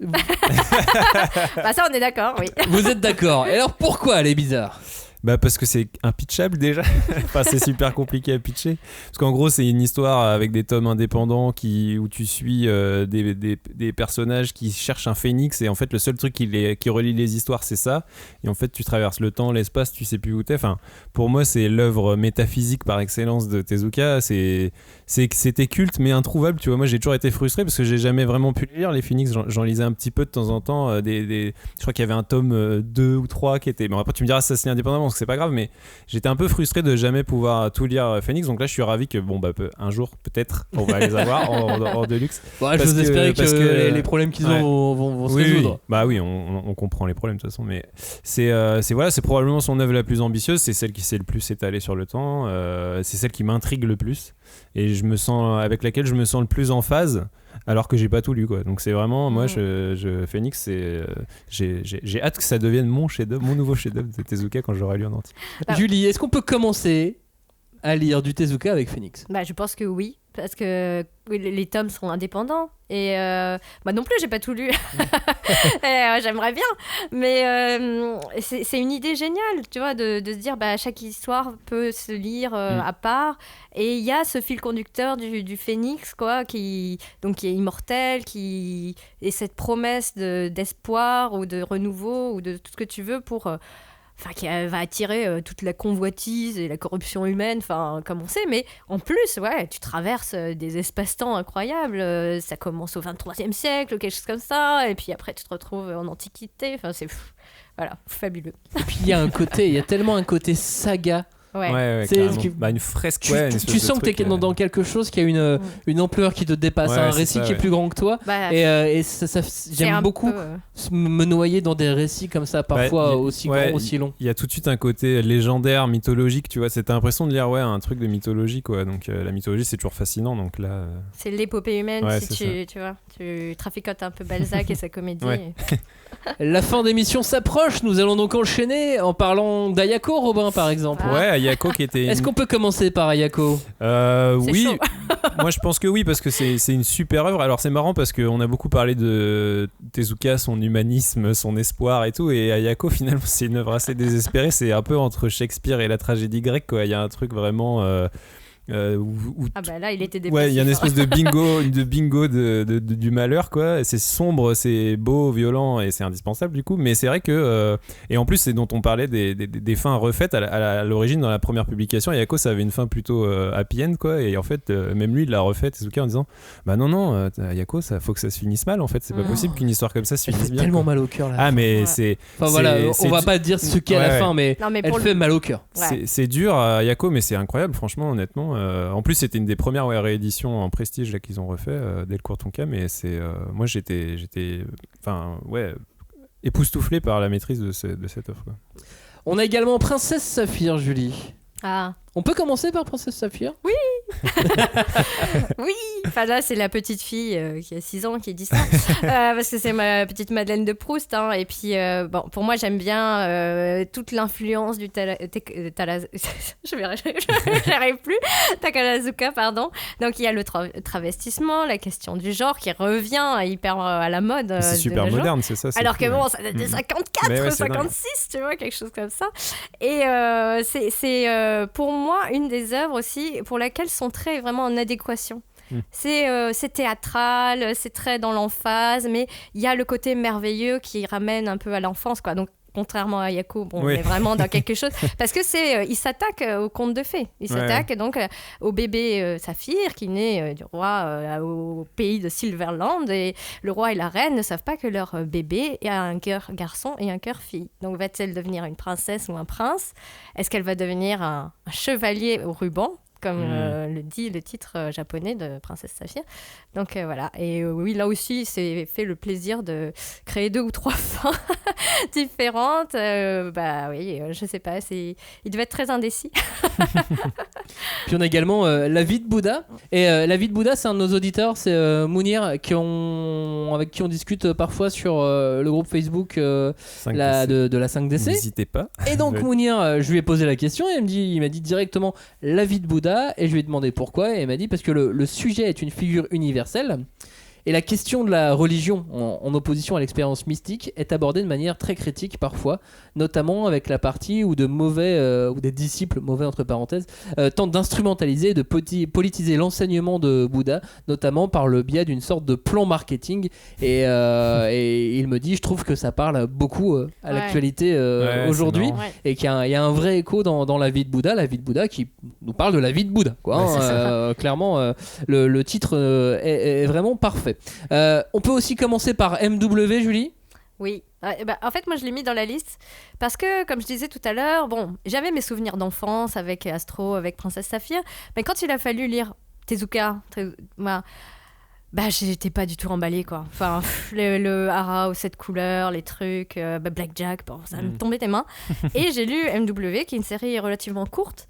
Bah ça, on est d'accord, oui. Vous êtes d'accord. Et alors pourquoi elle est bizarre? Bah parce que c'est impitchable déjà. Enfin, c'est super compliqué à pitcher. Parce qu'en gros, c'est une histoire avec des tomes indépendants où tu suis des personnages qui cherchent un phénix, et en fait le seul truc qui relie les histoires, c'est ça. Et en fait tu traverses le temps, l'espace, tu sais plus où t'es. Enfin, pour moi c'est l'œuvre métaphysique par excellence de Tezuka. C'était culte mais introuvable, tu vois. Moi j'ai toujours été frustré parce que j'ai jamais vraiment pu lire les phénix. J'en lisais un petit peu de temps en temps. Je crois qu'il y avait un tome 2 ou 3 qui était... Bon, après tu me diras ça c'est indépendamment, parce que c'est pas grave, mais j'étais un peu frustré de jamais pouvoir tout lire Phoenix. Donc là je suis ravi que un jour peut-être on va les avoir en deluxe. Ouais, je vous espère que les problèmes qu'ils ont vont se résoudre. Oui. Bah oui, on comprend les problèmes de toute façon, mais c'est probablement son œuvre la plus ambitieuse. C'est celle qui s'est le plus étalée sur le temps. C'est celle qui m'intrigue le plus et avec laquelle je me sens le plus en phase, alors que j'ai pas tout lu, quoi. Donc c'est vraiment moi Phoenix, j'ai hâte que ça devienne mon nouveau chef-d'œuvre de Tezuka quand j'aurai lu en entier. Julie, est-ce qu'on peut commencer à lire du Tezuka avec Phoenix? Bah je pense que oui, parce que les tomes seront indépendants et moi non plus j'ai pas tout lu. J'aimerais bien, mais c'est une idée géniale, tu vois, de se dire chaque histoire peut se lire à part, et il y a ce fil conducteur du phénix, quoi, qui est immortel, qui est cette promesse d'espoir ou de renouveau ou de tout ce que tu veux pour qui va attirer toute la convoitise et la corruption humaine, comme on sait, mais en plus, tu traverses des espaces-temps incroyables, ça commence au 23e siècle, quelque chose comme ça, et puis après tu te retrouves en Antiquité, c'est fabuleux. Et puis il y a tellement un côté saga. C'est une fresque. Tu sens que t'es dans quelque chose qui a une ampleur qui te dépasse, un récit qui est plus grand que toi. Et ça j'aime beaucoup me noyer dans des récits comme ça, parfois aussi grands, aussi longs. Il y a tout de suite un côté légendaire, mythologique, tu vois. T'as l'impression de lire un truc de mythologie, quoi. Donc la mythologie, c'est toujours fascinant. Donc là, c'est l'épopée humaine. Si tu vois, tu traficotes un peu Balzac et sa comédie. La fin d'émission s'approche. Nous allons donc enchaîner en parlant d'Ayako, Robin, par exemple. Ayako qui était... Est-ce qu'on peut commencer par Ayako? Oui, moi je pense que oui, parce que c'est une super œuvre. Alors c'est marrant parce qu'on a beaucoup parlé de Tezuka, son humanisme, son espoir et tout, et Ayako finalement c'est une œuvre assez désespérée. C'est un peu entre Shakespeare et la tragédie grecque, quoi. Il y a un truc vraiment... Ah bah là, il était dépressif. Ouais, il y a une espèce de bingo du malheur, quoi. C'est sombre, c'est beau, violent et c'est indispensable du coup. Mais c'est vrai que et en plus c'est dont on parlait des fins refaites à l'origine dans la première publication. Yako, ça avait une fin plutôt happy end, quoi. Et en fait, même lui, il l'a refait Tezuka en disant bah non, Yako, ça faut que ça se finisse mal. En fait, c'est pas possible qu'une histoire comme ça se finisse bien. Tellement mal au cœur là. Ah mais c'est. Enfin voilà, on va pas dire ce qu'est la fin, mais elle fait mal au cœur. C'est dur à Yako, mais c'est incroyable, franchement, honnêtement. En plus, c'était une des premières rééditions en prestige là, qu'ils ont refait Delcourt Tonka, mais c'est moi j'étais époustouflé par la maîtrise de cette œuvre, quoi. On a également Princesse Saphir, Julie. Ah. On peut commencer par Princesse Saphir ? Oui. Oui. Enfin là, c'est la petite fille qui a 6 ans qui dit ça. Parce que c'est ma petite Madeleine de Proust. Hein. Et puis, bon, pour moi, j'aime bien toute l'influence du j'arrive plus. Takarazuka, pardon. Donc, il y a le travestissement, la question du genre qui revient hyper à la mode. C'est super moderne, c'est ça. Alors fou, que bon, ça date de 54, 56, tu vois, quelque chose comme ça. Et c'est pour moi une des œuvres aussi pour laquelle sont très vraiment en adéquation. C'est théâtral, c'est très dans l'emphase, mais il y a le côté merveilleux qui ramène un peu à l'enfance, quoi. Donc contrairement à Yako, bon, on est vraiment dans quelque chose parce que il s'attaque au conte de fées. Il s'attaque donc au bébé Saphir qui naît du roi au pays de Silverland, et le roi et la reine ne savent pas que leur bébé a un cœur garçon et un cœur fille. Donc va-t-elle devenir une princesse ou un prince ? Est-ce qu'elle va devenir un chevalier au ruban, comme le dit le titre japonais de Princesse Saphir. Donc voilà. Et oui, là aussi, c'est fait le plaisir de créer 2 ou 3 fins différentes. Bah oui, je sais pas, il devait être très indécis. Puis on a également La vie de Bouddha. Et La vie de Bouddha, c'est un de nos auditeurs, c'est Mounir, avec qui on discute parfois sur le groupe Facebook de la 5DC. N'hésitez pas. Et donc Mounir, je lui ai posé la question et il m'a dit directement La vie de Bouddha, et je lui ai demandé pourquoi, et il m'a dit parce que le sujet est une figure universelle. Et la question de la religion, en opposition à l'expérience mystique, est abordée de manière très critique parfois, notamment avec la partie où où des disciples, mauvais entre parenthèses, tentent d'instrumentaliser et de politiser l'enseignement de Bouddha, notamment par le biais d'une sorte de plan marketing. Et il me dit, je trouve que ça parle beaucoup à l'actualité aujourd'hui, et qu'il y a un vrai écho dans La vie de Bouddha qui nous parle de la vie de Bouddha, quoi. Clairement, le titre est vraiment parfait. On peut aussi commencer par MW, Julie. Oui, en fait moi je l'ai mis dans la liste parce que comme je disais tout à l'heure, bon, j'avais mes souvenirs d'enfance avec Astro, avec Princesse Saphir, mais quand il a fallu lire Tezuka, j'étais pas du tout emballée, quoi. Enfin, le hara aux 7 couleurs, les trucs, Blackjack, bon, ça me tombait des mains. Et j'ai lu MW, qui est une série relativement courte.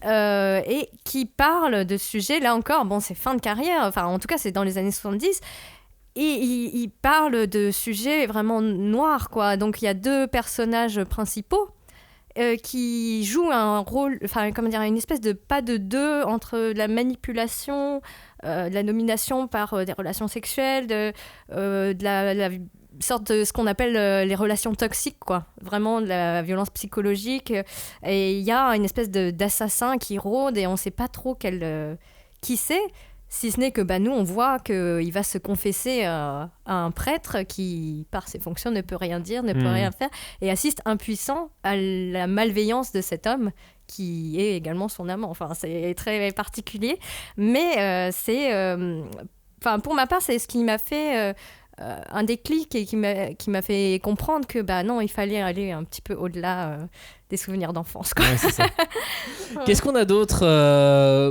Et qui parle de sujets, là encore, bon, c'est fin de carrière, enfin en tout cas c'est dans les années 70, et il parle de sujets vraiment noirs, quoi. Donc il y a 2 personnages principaux qui jouent un rôle, enfin comment dire, une espèce de pas de 2 entre la manipulation, de la domination par des relations sexuelles, de la sorte de ce qu'on appelle les relations toxiques, quoi. Vraiment de la violence psychologique. Et il y a une espèce d'assassin qui rôde et on ne sait pas trop qui c'est, si ce n'est que nous, on voit qu'il va se confesser à un prêtre qui, par ses fonctions, ne peut rien dire, ne peut rien faire, et assiste impuissant à la malveillance de cet homme qui est également son amant. Enfin, c'est très particulier, mais pour ma part, c'est ce qui m'a fait... un déclic et qui m'a fait comprendre que non, il fallait aller un petit peu au-delà des souvenirs d'enfance, quoi. Ouais, c'est ça. Qu'est-ce qu'on a d'autre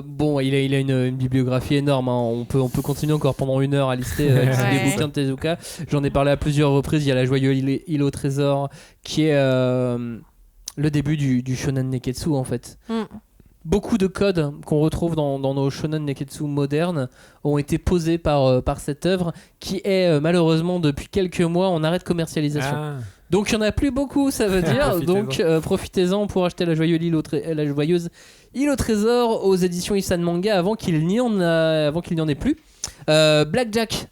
Bon, il a une bibliographie énorme, hein. On peut continuer encore pendant 1 heure à lister des bouquins de Tezuka. J'en ai parlé à plusieurs reprises. Il y a La joyeuse île au trésor, qui est le début du shonen neketsu, en fait. Beaucoup de codes qu'on retrouve dans nos shonen neketsu modernes ont été posés par cette œuvre qui est malheureusement depuis quelques mois en arrêt de commercialisation. Donc il n'y en a plus beaucoup, ça veut dire. Donc profitez-en pour acheter La joyeuse île au trésor aux éditions Isan Manga avant qu'il n'y en ait plus. Blackjack,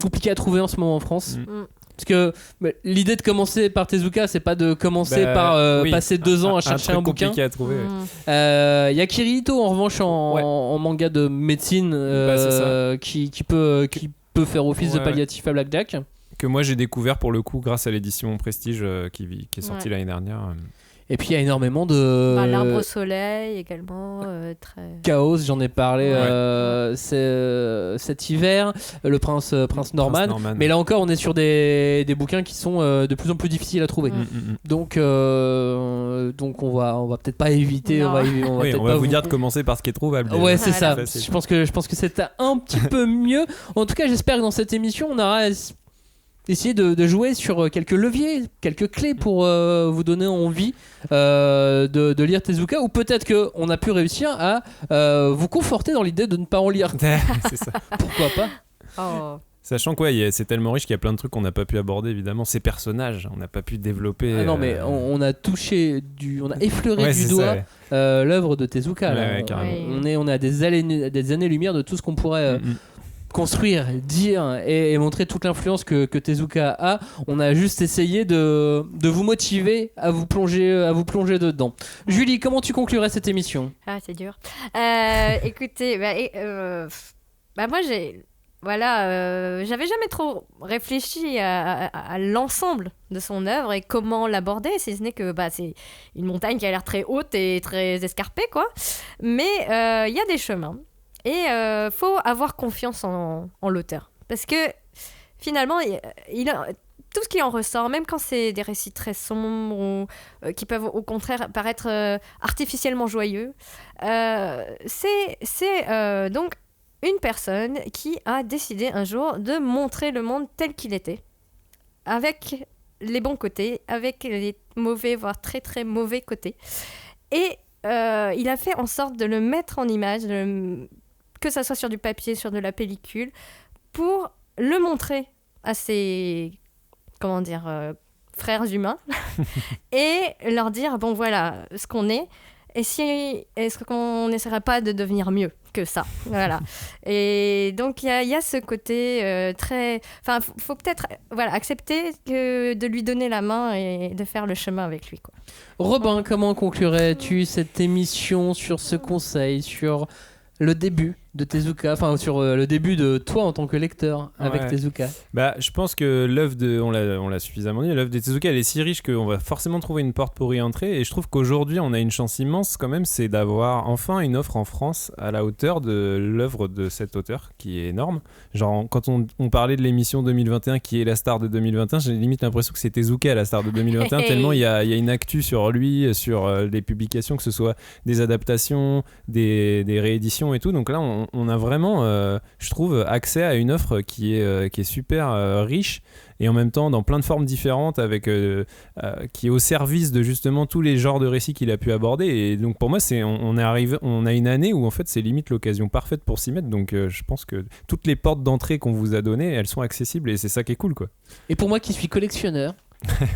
compliqué à trouver en ce moment en France. Parce que l'idée de commencer par Tezuka, c'est pas de commencer par passer 2 ans à chercher un bouquin. Compliqué à trouver. Il y a Kirito en revanche en manga de médecine qui peut faire office de palliatif à Blackjack. Que moi j'ai découvert pour le coup grâce à l'édition Prestige qui est sortie l'année dernière. Et puis il y a énormément de... L'Arbre au soleil également, très... Chaos, j'en ai parlé cet hiver, le Prince Norman. Mais là encore, on est sur des bouquins qui sont de plus en plus difficiles à trouver. Donc on va peut-être pas éviter. On va vous dire de commencer par ce qui est trouvable. Ouais, c'est ça. Je pense que c'est un petit peu mieux. En tout cas, j'espère que dans cette émission, on aura essayé de jouer sur quelques leviers, quelques clés pour vous donner envie de lire Tezuka, ou peut-être qu'on a pu réussir à vous conforter dans l'idée de ne pas en lire. C'est ça. Pourquoi pas. Sachant que c'est tellement riche qu'il y a plein de trucs qu'on n'a pas pu aborder, évidemment. Ces personnages, on n'a pas pu développer. Ah non, mais on a effleuré du doigt l'œuvre de Tezuka. On est à des années-lumière de tout ce qu'on pourrait construire, dire et montrer toute l'influence que Tezuka a. On a juste essayé de vous motiver à vous plonger dedans. Julie, comment tu conclurais cette émission ? Ah, c'est dur. Écoutez, moi j'avais jamais trop réfléchi à l'ensemble de son œuvre et comment l'aborder, si ce n'est que c'est une montagne qui a l'air très haute et très escarpée, quoi. Mais il y a des chemins. Et faut avoir confiance en l'auteur. Parce que finalement, tout ce qui en ressort, même quand c'est des récits très sombres ou qui peuvent au contraire paraître artificiellement joyeux, c'est donc une personne qui a décidé un jour de montrer le monde tel qu'il était, avec les bons côtés, avec les mauvais, voire très très mauvais côtés. Et il a fait en sorte de le mettre en image, que ça soit sur du papier, sur de la pellicule, pour le montrer à ses frères humains et leur dire bon voilà ce qu'on est, et est-ce qu'on n'essaierait pas de devenir mieux que ça, voilà. Et donc il y a ce côté très, faut peut-être accepter de lui donner la main et de faire le chemin avec lui, quoi. Robin, comment conclurais-tu cette émission sur ce conseil, sur le début de Tezuka, sur le début de toi en tant que lecteur avec Tezuka? Je pense que l'œuvre on l'a suffisamment dit, l'œuvre de Tezuka elle est si riche qu'on va forcément trouver une porte pour y entrer, et je trouve qu'aujourd'hui on a une chance immense quand même, c'est d'avoir enfin une offre en France à la hauteur de l'œuvre de cet auteur qui est énorme. Genre quand on parlait de l'émission 2021 qui est la star de 2021, j'ai limite l'impression que c'est Tezuka la star de 2021 tellement il y a une actu sur lui, sur les publications, que ce soit des adaptations, des rééditions et tout. Donc là on a vraiment, je trouve, accès à une offre qui est super riche, et en même temps dans plein de formes différentes, avec qui est au service de justement tous les genres de récits qu'il a pu aborder. Et donc pour moi on a une année où en fait c'est limite l'occasion parfaite pour s'y mettre. Donc je pense que toutes les portes d'entrée qu'on vous a données, elles sont accessibles, et c'est ça qui est cool, quoi. Et pour moi qui suis collectionneur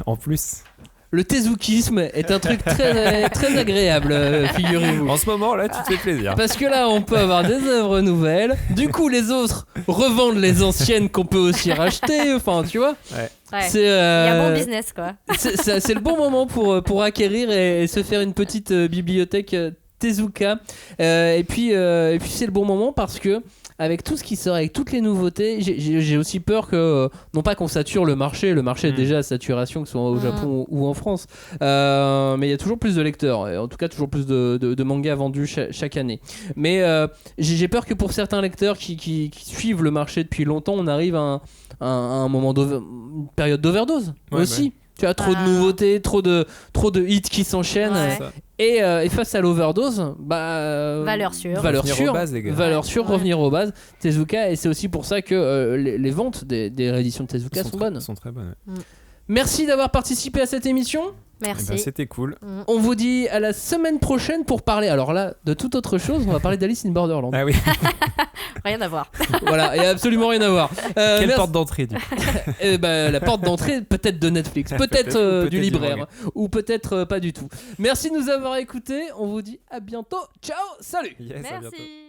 en plus, le tezukisme est un truc très, très agréable, figurez-vous. En ce moment, là, tu te fais plaisir. Parce que là, on peut avoir des œuvres nouvelles. Du coup, les autres revendent les anciennes qu'on peut aussi racheter. Enfin, tu vois. Ouais. Il y a bon business, quoi. C'est le bon moment pour acquérir et se faire une petite bibliothèque Tezuka. Et puis c'est le bon moment parce que avec tout ce qui sort, avec toutes les nouveautés, j'ai aussi peur que, non pas qu'on sature le marché est déjà à saturation, que ce soit au Japon ou en France, mais il y a toujours plus de lecteurs, et en tout cas toujours plus de mangas vendus chaque année. Mais j'ai peur que pour certains lecteurs qui suivent le marché depuis longtemps, on arrive à un moment une période d'overdose aussi. Tu as trop de nouveautés, trop de hits qui s'enchaînent. Et face à l'overdose, valeur sûre, revenir aux bases. Tezuka, et c'est aussi pour ça que les ventes des rééditions de Tezuka sont bonnes. Sont très bonnes. Merci d'avoir participé à cette émission. Merci. C'était cool. On vous dit à la semaine prochaine pour parler, alors là, de toute autre chose. On va parler d'Alice in Borderland. Ah oui. Rien à voir. Voilà, il n'y a absolument rien à voir. Quelle porte d'entrée du coup? La porte d'entrée, peut-être de Netflix, peut-être du libraire, ou peut-être pas du tout. Merci de nous avoir écoutés. On vous dit à bientôt. Ciao, salut. Yes, merci.